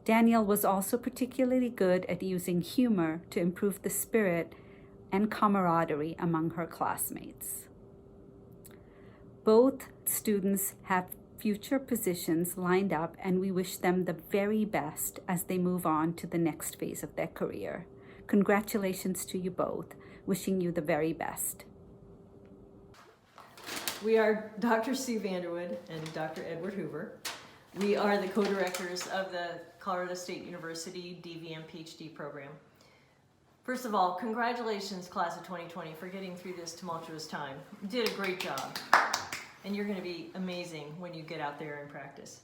Danielle was also particularly good at using humor to improve the spirit and camaraderie among her classmates. Both students have future positions lined up, and we wish them the very best as they move on to the next phase of their career. Congratulations to you both. Wishing you the very best. We are Dr. Sue Vanderwood and Dr. Edward Hoover. We are the co-directors of the Colorado State University DVM PhD program. First of all, congratulations, class of 2020, for getting through this tumultuous time. You did a great job, and you're going to be amazing when you get out there and practice.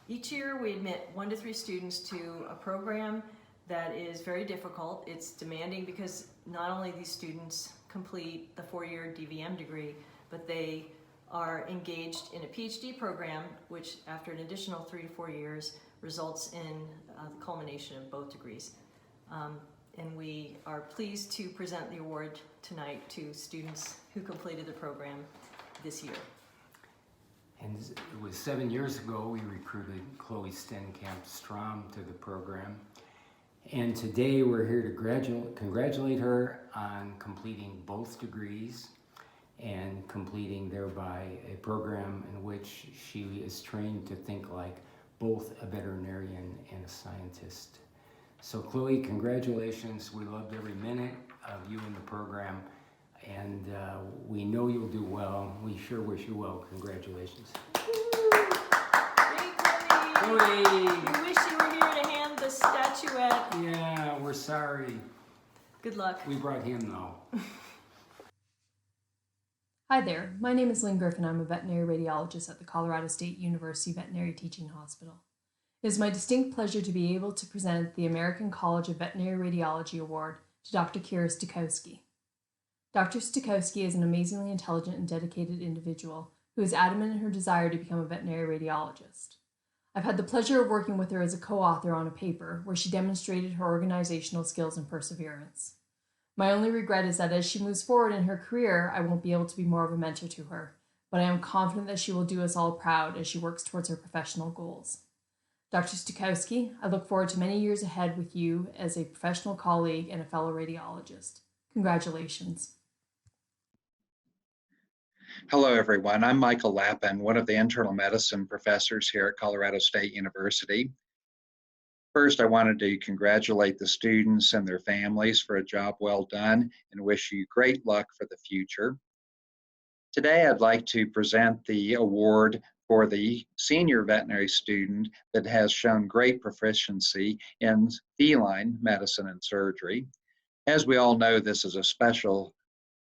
Each year, we admit 1 to 3 students to a program that is very difficult. It's demanding because not only these students complete the 4-year DVM degree, but they are engaged in a PhD program, which after an additional 3 to 4 years results in the culmination of both degrees. And we are pleased to present the award tonight to students who completed the program this year. And it was 7 years ago we recruited Chloe Stenkamp-Strom to the program. And today we're here to congratulate her on completing both degrees and completing thereby a program in which she is trained to think like both a veterinarian and a scientist. So Chloe, congratulations. We loved every minute of you in the program, and we know you'll do well. We sure wish you well. Congratulations. Yay, Chloe! We wish you were here to hand the statuette. Yeah, we're sorry. Good luck. We brought him though. Hi there, my name is Lynn Griffin. I'm a veterinary radiologist at the Colorado State University Veterinary Teaching Hospital. It is my distinct pleasure to be able to present the American College of Veterinary Radiology Award to Dr. Kira Stokowski. Dr. Stokowski is an amazingly intelligent and dedicated individual who is adamant in her desire to become a veterinary radiologist. I've had the pleasure of working with her as a co-author on a paper where she demonstrated her organizational skills and perseverance. My only regret is that as she moves forward in her career, I won't be able to be more of a mentor to her, but I am confident that she will do us all proud as she works towards her professional goals. Dr. Stokowski, I look forward to many years ahead with you as a professional colleague and a fellow radiologist. Congratulations. Hello, everyone. I'm Michael Lappin, one of the internal medicine professors here at Colorado State University. First, I wanted to congratulate the students and their families for a job well done and wish you great luck for the future. Today, I'd like to present the award for the senior veterinary student that has shown great proficiency in feline medicine and surgery. As we all know, this is a special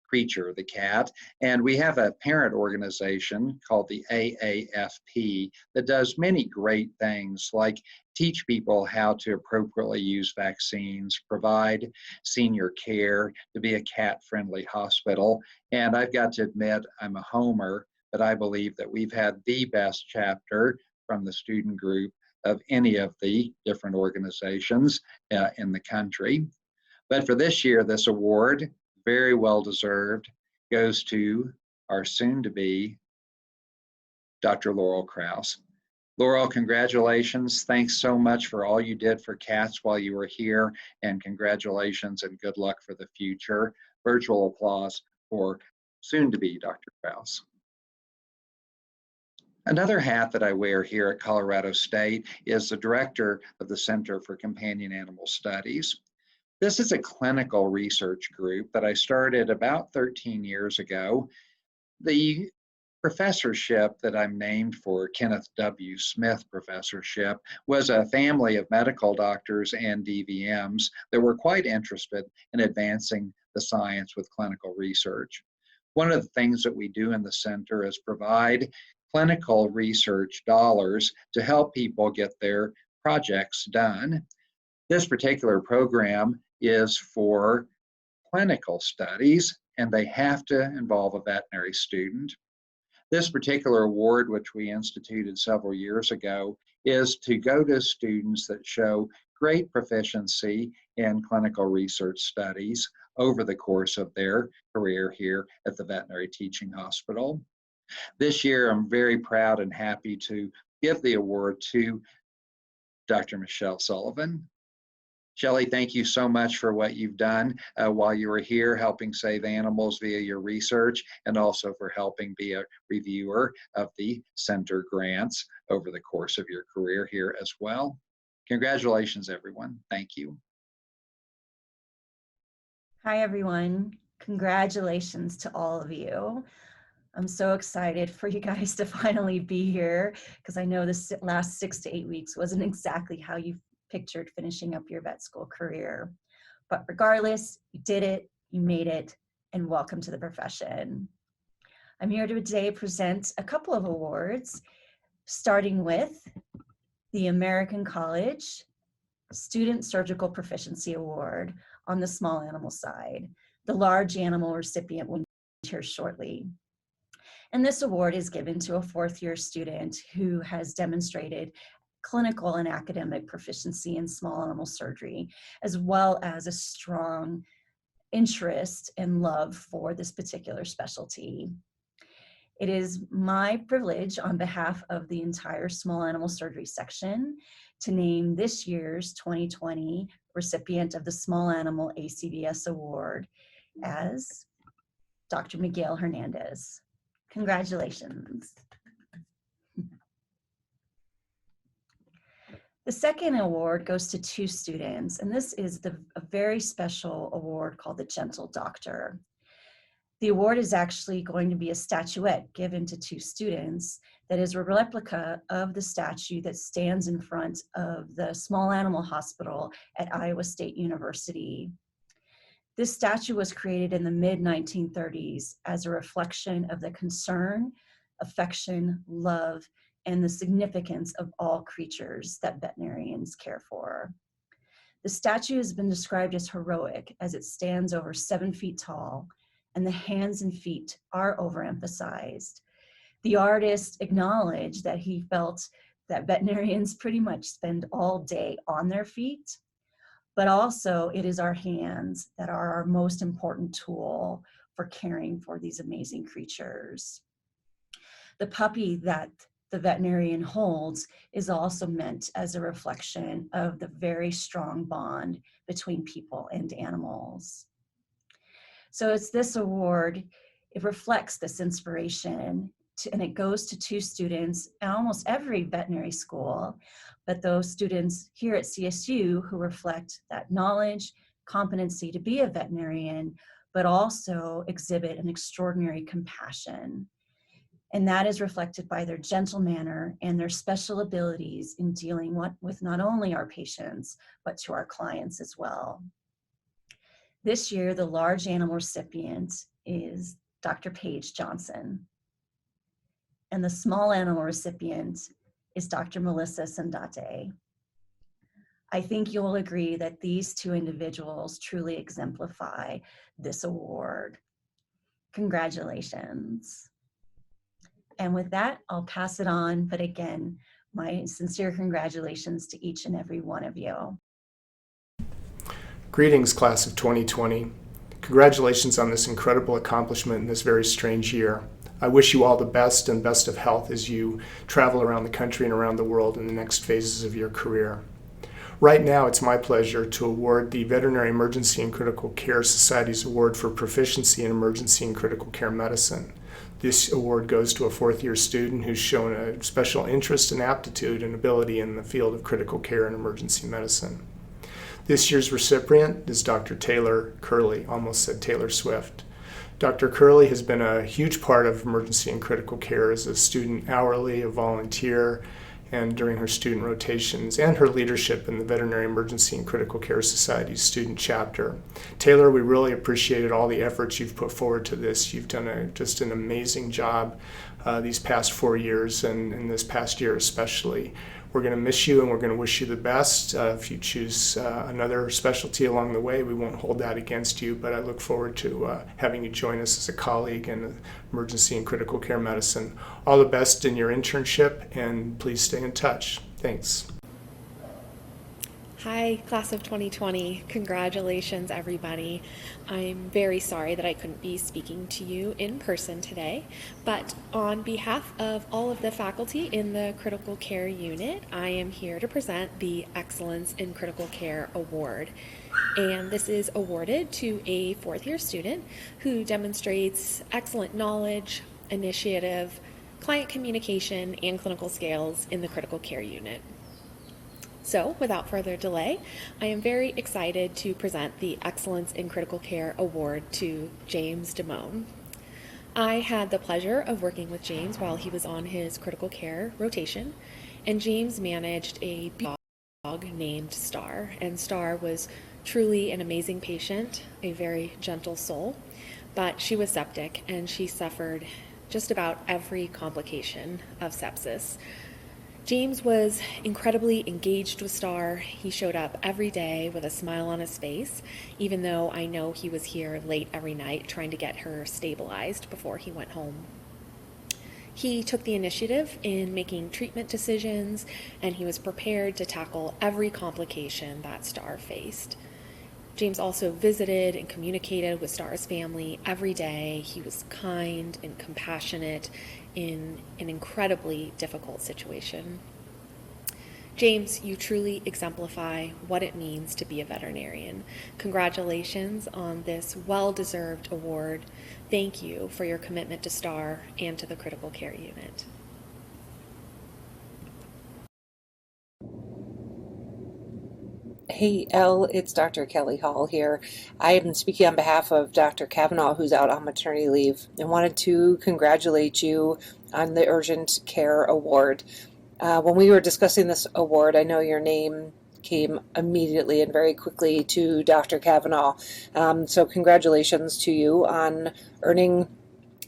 creature, the cat, and we have a parent organization called the AAFP that does many great things like teach people how to appropriately use vaccines, provide senior care, to be a cat-friendly hospital. And I've got to admit, I'm a homer, but I believe that we've had the best chapter from the student group of any of the different organizations in the country. But for this year, this award, very well deserved, goes to our soon-to-be Dr. Laurel Krause. Laurel, congratulations. Thanks so much for all you did for cats while you were here, and congratulations and good luck for the future. Virtual applause for soon-to-be Dr. Krause. Another hat that I wear here at Colorado State is the director of the Center for Companion Animal Studies. This is a clinical research group that I started about 13 years ago. The professorship that I'm named for, Kenneth W. Smith Professorship, was a family of medical doctors and DVMs that were quite interested in advancing the science with clinical research. One of the things that we do in the center is provide clinical research dollars to help people get their projects done. This particular program is for clinical studies, and they have to involve a veterinary student. This particular award, which we instituted several years ago, is to go to students that show great proficiency in clinical research studies over the course of their career here at the Veterinary Teaching Hospital. This year, I'm very proud and happy to give the award to Dr. Michelle Sullivan. Shelley, thank you so much for what you've done while you were here helping save animals via your research, and also for helping be a reviewer of the center grants over the course of your career here as well. Congratulations, everyone. Thank you. Hi, everyone. Congratulations to all of you. I'm so excited for you guys to finally be here, because I know this last 6 to 8 weeks wasn't exactly how you pictured finishing up your vet school career. But regardless, you did it, you made it, and welcome to the profession. I'm here today to present a couple of awards, starting with the American College Student Surgical Proficiency Award on the small animal side. The large animal recipient will be here shortly. And this award is given to a fourth-year student who has demonstrated clinical and academic proficiency in small animal surgery, as well as a strong interest and love for this particular specialty. It is my privilege on behalf of the entire small animal surgery section to name this year's 2020 recipient of the Small Animal ACVS Award as Dr. Miguel Hernandez. Congratulations. The second award goes to 2 students, and this is a very special award called the Gentle Doctor. The award is actually going to be a statuette given to 2 students that is a replica of the statue that stands in front of the Small Animal Hospital at Iowa State University. This statue was created in the mid-1930s as a reflection of the concern, affection, love, and the significance of all creatures that veterinarians care for. The statue has been described as heroic as it stands over 7 feet tall, and the hands and feet are overemphasized. The artist acknowledged that he felt that veterinarians pretty much spend all day on their feet, but also it is our hands that are our most important tool for caring for these amazing creatures. The puppy that the veterinarian holds is also meant as a reflection of the very strong bond between people and animals. So it's this award, it reflects this inspiration, and it goes to 2 students at almost every veterinary school, but those students here at CSU who reflect that knowledge, competency to be a veterinarian, but also exhibit an extraordinary compassion. And that is reflected by their gentle manner and their special abilities in dealing with not only our patients, but to our clients as well. This year, the large animal recipient is Dr. Paige Johnson. And the small animal recipient is Dr. Melissa Sandate. I think you'll agree that these 2 individuals truly exemplify this award. Congratulations. And with that, I'll pass it on. But again, my sincere congratulations to each and every one of you. Greetings, class of 2020. Congratulations on this incredible accomplishment in this very strange year. I wish you all the best and best of health as you travel around the country and around the world in the next phases of your career. Right now, it's my pleasure to award the Veterinary Emergency and Critical Care Society's Award for Proficiency in Emergency and Critical Care Medicine. This award goes to a fourth-year student who's shown a special interest and aptitude and ability in the field of critical care and emergency medicine. This year's recipient is Dr. Taylor Curley, almost said Taylor Swift. Dr. Curley has been a huge part of emergency and critical care as a student hourly, a volunteer, and during her student rotations, and her leadership in the Veterinary Emergency and Critical Care Society's student chapter. Taylor, we really appreciated all the efforts you've put forward to this. You've done just an amazing job these past 4 years, and in this past year especially. We're going to miss you, and we're going to wish you the best. If you choose another specialty along the way, we won't hold that against you, but I look forward to having you join us as a colleague in emergency and critical care medicine. All the best in your internship, and please stay in touch. Thanks. Hi, class of 2020. Congratulations, everybody. I'm very sorry that I couldn't be speaking to you in person today, but on behalf of all of the faculty in the Critical Care Unit, I am here to present the Excellence in Critical Care Award. And this is awarded to a fourth-year student who demonstrates excellent knowledge, initiative, client communication, and clinical skills in the Critical Care Unit. So, without further delay, I am very excited to present the Excellence in Critical Care Award to James Damone. I had the pleasure of working with James while he was on his critical care rotation, and James managed a dog named Star, and Star was truly an amazing patient, a very gentle soul, but she was septic and she suffered just about every complication of sepsis. James was incredibly engaged with Star. He showed up every day with a smile on his face, even though I know he was here late every night trying to get her stabilized before he went home. He took the initiative in making treatment decisions, and he was prepared to tackle every complication that Star faced. James also visited and communicated with Star's family every day. He was kind and compassionate in an incredibly difficult situation. James, you truly exemplify what it means to be a veterinarian. Congratulations on this well-deserved award. Thank you for your commitment to Star and to the Critical Care Unit. Hey, Elle, it's Dr. Kelly Hall here. I am speaking on behalf of Dr. Kavanaugh, who's out on maternity leave, and wanted to congratulate you on the Urgent Care Award. When we were discussing this award, I know your name came immediately and very quickly to Dr. Kavanaugh. So congratulations to you on earning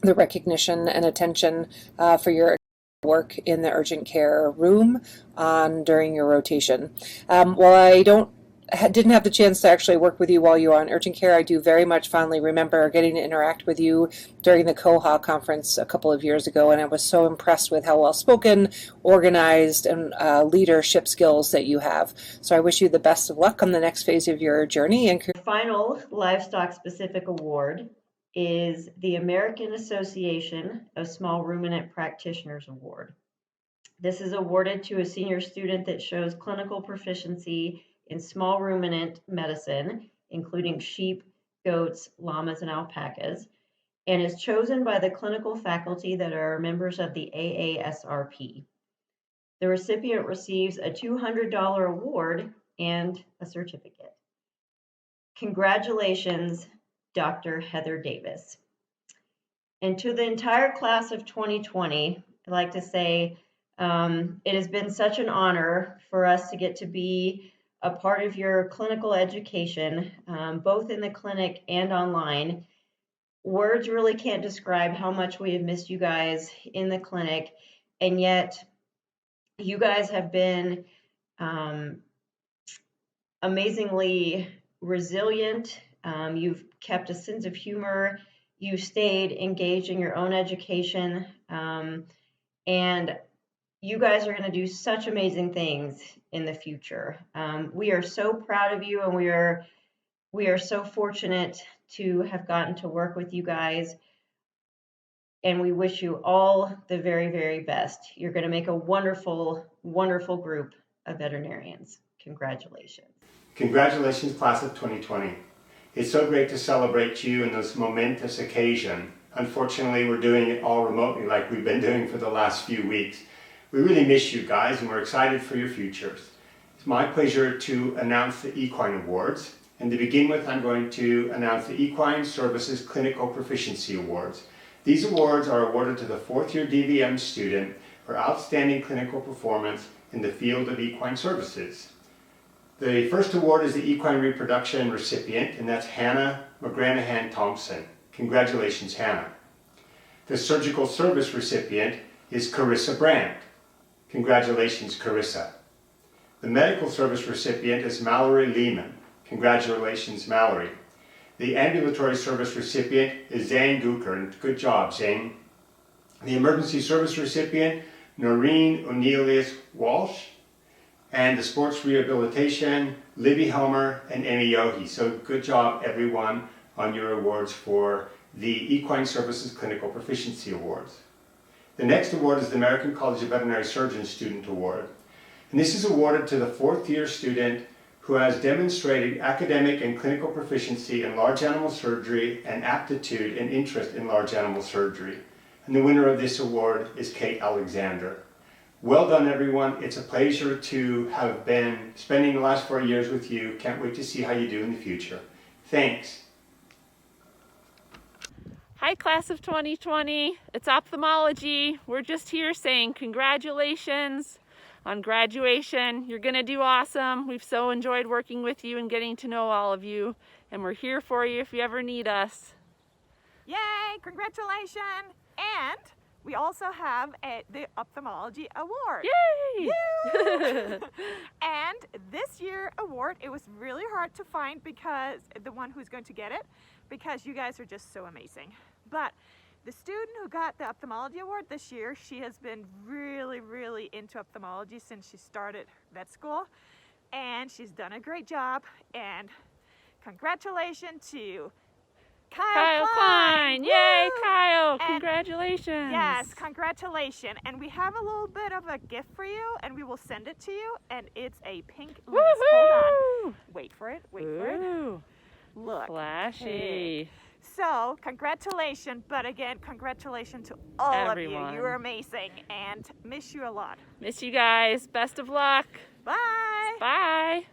the recognition and attention for your work in the urgent care room during your rotation. While I didn't have the chance to actually work with you while you were on urgent care, I do very much fondly remember getting to interact with you during the COHA conference a couple of years ago, and I was so impressed with how well spoken, organized, and leadership skills that you have. So I wish you the best of luck on the next phase of your journey. And the final livestock specific award is the American Association of Small Ruminant Practitioners Award. This is awarded to a senior student that shows clinical proficiency in small ruminant medicine, including sheep, goats, llamas, and alpacas, and is chosen by the clinical faculty that are members of the AASRP. The recipient receives a $200 award and a certificate. Congratulations, Dr. Heather Davis. And to the entire class of 2020, I'd like to say it has been such an honor for us to get to be a part of your clinical education, both in the clinic and online. Words really can't describe how much we have missed you guys in the clinic, and yet you guys have been amazingly resilient. You've kept a sense of humor. You stayed engaged in your own education, and you guys are going to do such amazing things in the future. We are so proud of you, and we are so fortunate to have gotten to work with you guys. And we wish you all the very, very best. You're going to make a wonderful, wonderful group of veterinarians. Congratulations. Congratulations, class of 2020. It's so great to celebrate you in this momentous occasion Unfortunately, we're doing it all remotely like we've been doing for the last few weeks. We really miss you guys and we're excited for your futures. It's my pleasure to announce the Equine Awards. And to begin with, I'm going to announce the Equine Services Clinical Proficiency Awards. These awards are awarded to the fourth-year DVM student for outstanding clinical performance in the field of equine services. The first award is the Equine Reproduction recipient, and that's Hannah McGranahan Thompson. Congratulations, Hannah. The Surgical Service recipient is Carissa Brandt. Congratulations, Carissa. The Medical Service recipient is Mallory Lehman. Congratulations, Mallory. The Ambulatory Service recipient is Zane Gooker, and good job, Zane. The Emergency Service recipient, Noreen O'Neillis Walsh. And the Sports Rehabilitation, Libby Helmer and Amy Yohe. So good job, everyone, on your awards for the Equine Services Clinical Proficiency Awards. The next award is the American College of Veterinary Surgeons Student Award. And this is awarded to the fourth-year student who has demonstrated academic and clinical proficiency in large animal surgery and aptitude and interest in large animal surgery. And the winner of this award is Kate Alexander. Well done, everyone. It's a pleasure to have been spending the last 4 years with you. Can't wait to see how you do in the future. Thanks. Hi, class of 2020. It's ophthalmology. We're just here saying congratulations on graduation. You're gonna do awesome. We've so enjoyed working with you and getting to know all of you, and we're here for you if you ever need us. Yay, congratulations. And we also have the Ophthalmology Award. Yay! And this year award, it was really hard to find because the one who's going to get it, because you guys are just so amazing. But the student who got the Ophthalmology Award this year, she has been really into ophthalmology since she started vet school, and she's done a great job. And congratulations to Kyle Klein! Woo! Yay, Kyle! And Congratulations! yes, congratulations. And we have a little bit of a gift for you, and we will send it to you. And it's a pink list. Hold on. Wait for it. Wait for it. Look. Flashy. Hey. So, congratulations. But again, congratulations to all Everyone. of you. You are amazing. And miss you a lot. Miss you guys. Best of luck. Bye. Bye.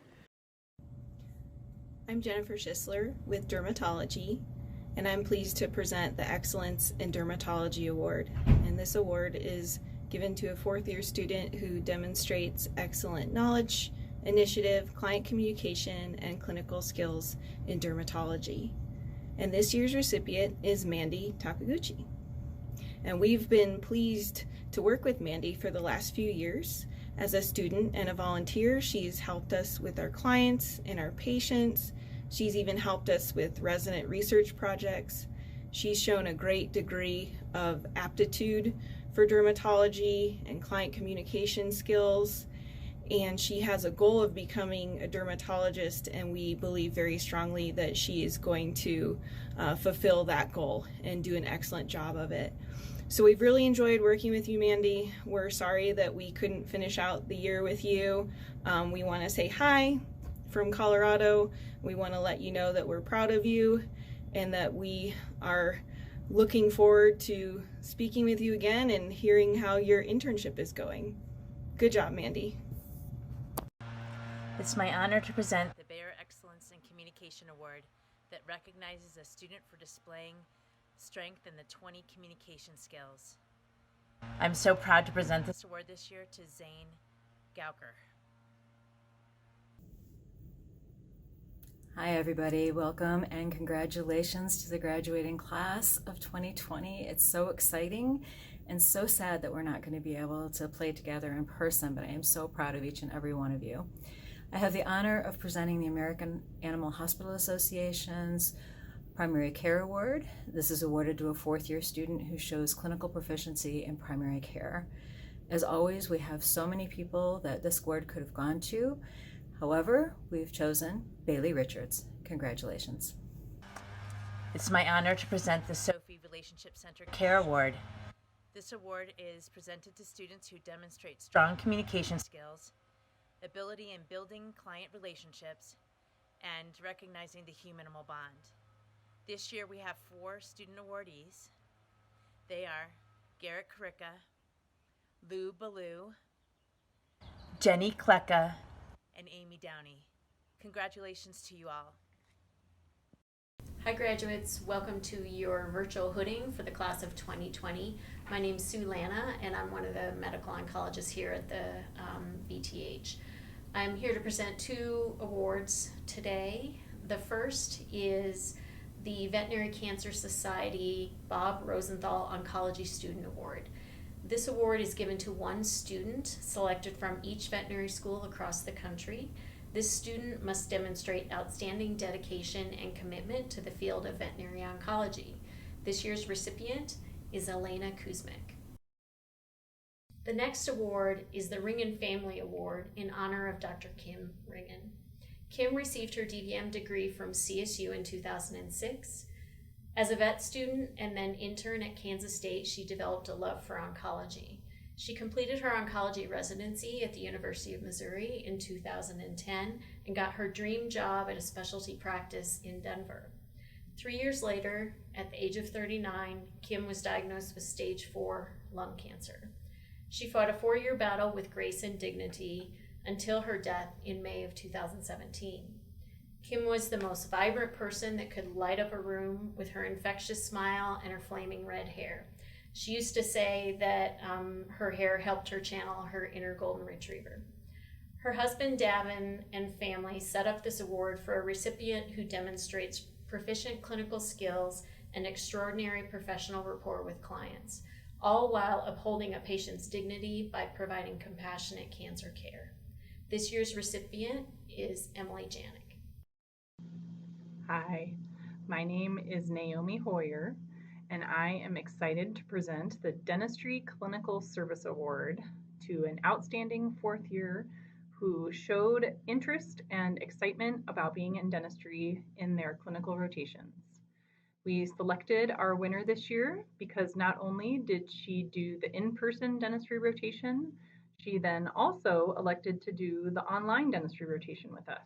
I'm Jennifer Schisler with Dermatology, and I'm pleased to present the Excellence in Dermatology Award. And this award is given to a fourth-year student who demonstrates excellent knowledge, initiative, client communication, and clinical skills in dermatology. And this year's recipient is Mandy Takaguchi. And we've been pleased to work with Mandy for the last few years. As a student and a volunteer, she's helped us with our clients and our patients. She's even helped us with resident research projects. She's shown a great degree of aptitude for dermatology and client communication skills. And she has a goal of becoming a dermatologist, and we believe very strongly that she is going to fulfill that goal and do an excellent job of it. So we've really enjoyed working with you, Mandy. We're sorry that we couldn't finish out the year with you. We want to say hi from Colorado. We want to let you know that we're proud of you and that we are looking forward to speaking with you again and hearing how your internship is going. Good job, Mandy. It's my honor to present the Bayer Excellence in Communication Award that recognizes a student for displaying strength in the 20 communication skills. I'm so proud to present this award this year to Zane Gauker. Hi everybody, welcome and congratulations to the graduating class of 2020. It's so exciting and so sad that we're not going to be able to play together in person, but I am so proud of each and every one of you. I have the honor of presenting the American Animal Hospital Association's Primary Care Award. This is awarded to a fourth-year student who shows clinical proficiency in primary care. As always, we have so many people that this award could have gone to. However, we've chosen Bailey Richards. Congratulations. It's my honor to present the Sophie Relationship Center Care Award. This award is presented to students who demonstrate strong communication skills, ability in building client relationships, and recognizing the human-animal bond. This year we have 4 student awardees. They are Garrett Karika, Lou Ballou, Jenny Klecka, and Amy Downey. Congratulations to you all. Hi graduates, welcome to your virtual hooding for the class of 2020. My name's Sue Lana and I'm one of the medical oncologists here at the VTH. I'm here to present 2 awards today. The first is the Veterinary Cancer Society Bob Rosenthal Oncology Student Award. This award is given to 1 student selected from each veterinary school across the country. This student must demonstrate outstanding dedication and commitment to the field of veterinary oncology. This year's recipient is Elena Kuzmic. The next award is the Ringen Family Award in honor of Dr. Kim Ringen. Kim received her DVM degree from CSU in 2006. As a vet student and then intern at Kansas State, she developed a love for oncology. She completed her oncology residency at the University of Missouri in 2010 and got her dream job at a specialty practice in Denver. 3 years later, at the age of 39, Kim was diagnosed with stage 4 lung cancer. She fought a 4-year battle with grace and dignity until her death in May of 2017. Kim was the most vibrant person that could light up a room with her infectious smile and her flaming red hair. She used to say that her hair helped her channel her inner golden retriever. Her husband, Davin, and family set up this award for a recipient who demonstrates proficient clinical skills and extraordinary professional rapport with clients, all while upholding a patient's dignity by providing compassionate cancer care. This year's recipient is Emily Janik. Hi, my name is Naomi Hoyer, and I am excited to present the Dentistry Clinical Service Award to an outstanding 4th year who showed interest and excitement about being in dentistry in their clinical rotations. We selected our winner this year because not only did she do the in-person dentistry rotation, she then also elected to do the online dentistry rotation with us.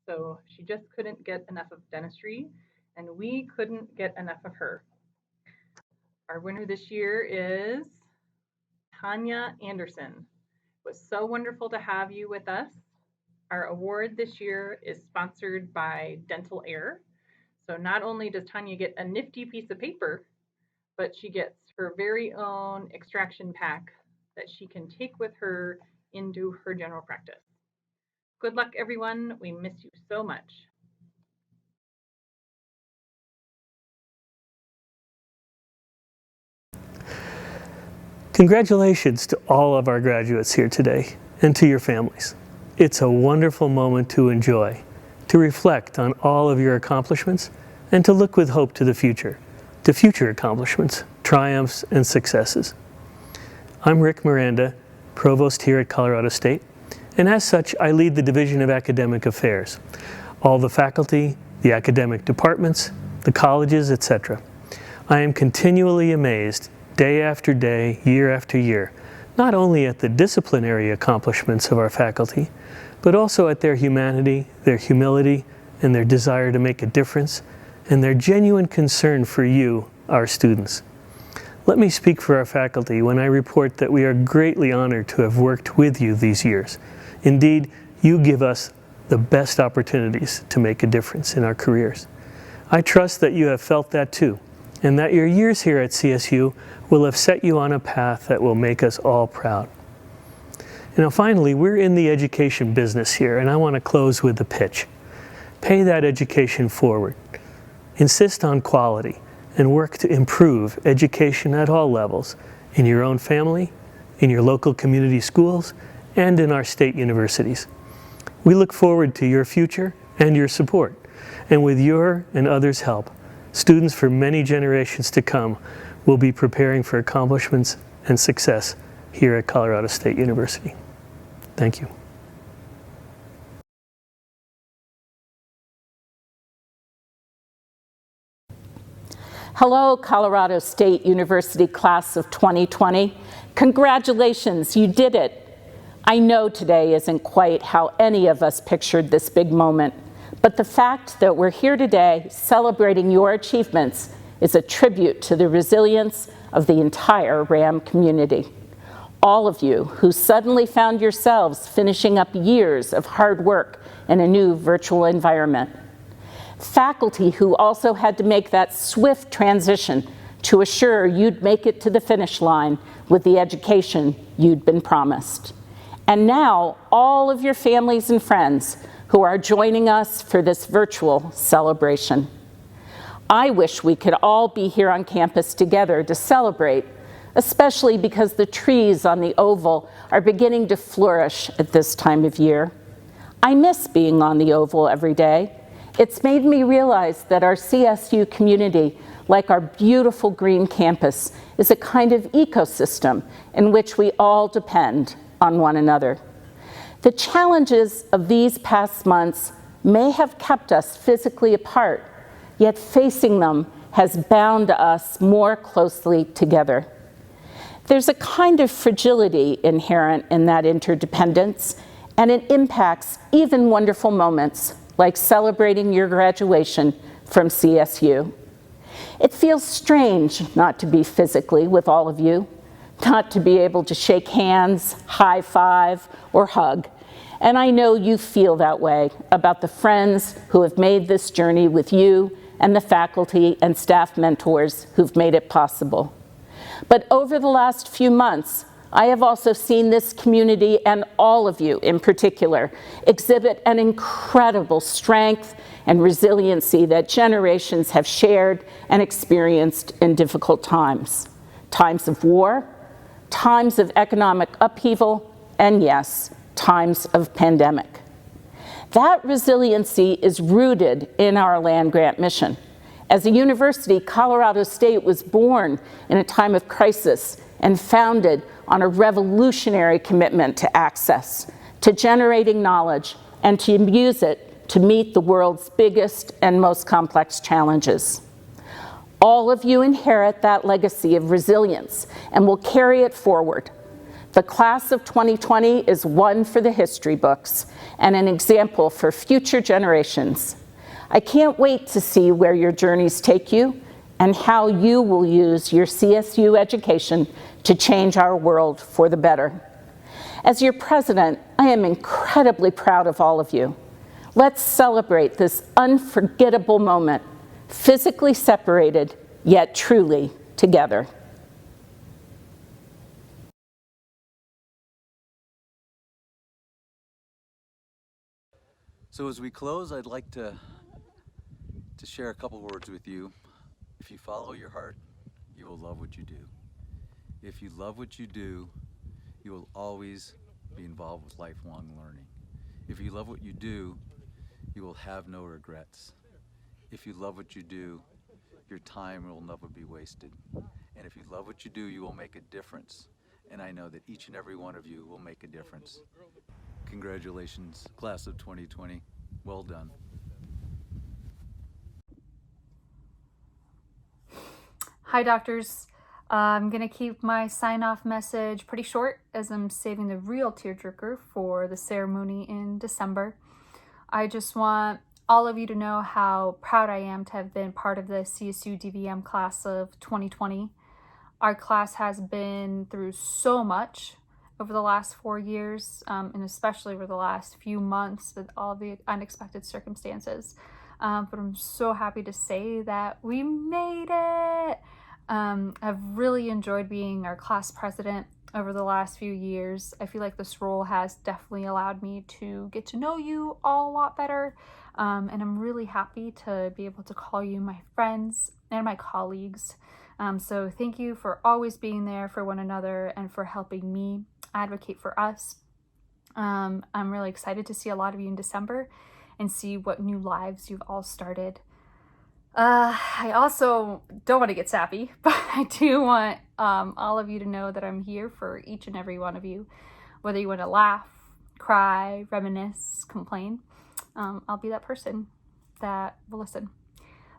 So she just couldn't get enough of dentistry, and we couldn't get enough of her. Our winner this year is Tanya Anderson. It was so wonderful to have you with us. Our award this year is sponsored by Dental Air. So not only does Tanya get a nifty piece of paper, but she gets her very own extraction pack that she can take with her into her general practice. Good luck, everyone. We miss you so much. Congratulations to all of our graduates here today and to your families. It's a wonderful moment to enjoy, to reflect on all of your accomplishments, and to look with hope to the future, to future accomplishments, triumphs, and successes. I'm Rick Miranda, Provost here at Colorado State, and as such, I lead the Division of Academic Affairs, all the faculty, the academic departments, the colleges, etc. I am continually amazed, day after day, year after year, not only at the disciplinary accomplishments of our faculty, but also at their humanity, their humility, and their desire to make a difference, and their genuine concern for you, our students. Let me speak for our faculty when I report that we are greatly honored to have worked with you these years. Indeed, you give us the best opportunities to make a difference in our careers. I trust that you have felt that too, and that your years here at CSU will have set you on a path that will make us all proud. Now finally, we're in the education business here, and I want to close with a pitch. Pay that education forward. Insist on quality and work to improve education at all levels, in your own family, in your local community schools, and in our state universities. We look forward to your future and your support, and with your and others' help, students for many generations to come will be preparing for accomplishments and success here at Colorado State University. Thank you. Hello, Colorado State University class of 2020. Congratulations, you did it. I know today isn't quite how any of us pictured this big moment, but the fact that we're here today celebrating your achievements is a tribute to the resilience of the entire RAM community. All of you who suddenly found yourselves finishing up years of hard work in a new virtual environment. Faculty who also had to make that swift transition to assure you'd make it to the finish line with the education you'd been promised. And now, all of your families and friends who are joining us for this virtual celebration. I wish we could all be here on campus together to celebrate, especially because the trees on the Oval are beginning to flourish at this time of year. I miss being on the Oval every day. It's made me realize that our CSU community, like our beautiful green campus, is a kind of ecosystem in which we all depend on one another. The challenges of these past months may have kept us physically apart, yet facing them has bound us more closely together. There's a kind of fragility inherent in that interdependence, and it impacts even wonderful moments like celebrating your graduation from CSU. It feels strange not to be physically with all of you, not to be able to shake hands, high five, or hug. And I know you feel that way about the friends who have made this journey with you and the faculty and staff mentors who've made it possible. But over the last few months, I have also seen this community, and all of you in particular, exhibit an incredible strength and resiliency that generations have shared and experienced in difficult times. Times of war, times of economic upheaval, and yes, times of pandemic. That resiliency is rooted in our land-grant mission. As a university, Colorado State was born in a time of crisis and founded on a revolutionary commitment to access, to generating knowledge, and to use it to meet the world's biggest and most complex challenges. All of you inherit that legacy of resilience and will carry it forward. The class of 2020 is one for the history books and an example for future generations. I can't wait to see where your journeys take you and how you will use your CSU education to change our world for the better. As your president, I am incredibly proud of all of you. Let's celebrate this unforgettable moment, physically separated, yet truly together. So as we close, I'd like to share a couple words with you. If you follow your heart, you will love what you do. If you love what you do, you will always be involved with lifelong learning. If you love what you do, you will have no regrets. If you love what you do, your time will never be wasted. And if you love what you do, you will make a difference. And I know that each and every one of you will make a difference. Congratulations, class of 2020. Well done. Hi, doctors. I'm going to keep my sign-off message pretty short as I'm saving the real tearjerker for the ceremony in December. I just want all of you to know how proud I am to have been part of the CSU DVM class of 2020. Our class has been through so much over the last 4 years, and especially over the last few months with all the unexpected circumstances. But I'm so happy to say that we made it. I've really enjoyed being our class president over the last few years. I feel like this role has definitely allowed me to get to know you all a lot better. And I'm really happy to be able to call you my friends and my colleagues. So thank you for always being there for one another and for helping me advocate for us. I'm really excited to see a lot of you in December and see what new lives you've all started. I also don't want to get sappy, but I do want all of you to know that I'm here for each and every one of you. Whether you want to laugh, cry, reminisce, complain, I'll be that person that will listen.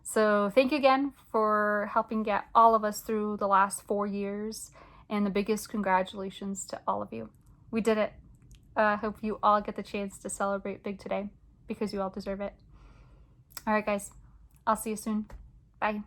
So thank you again for helping get all of us through the last 4 years, and the biggest congratulations to all of you. We did it. I hope you all get the chance to celebrate big today because you all deserve it. All right, guys. I'll see you soon. Bye.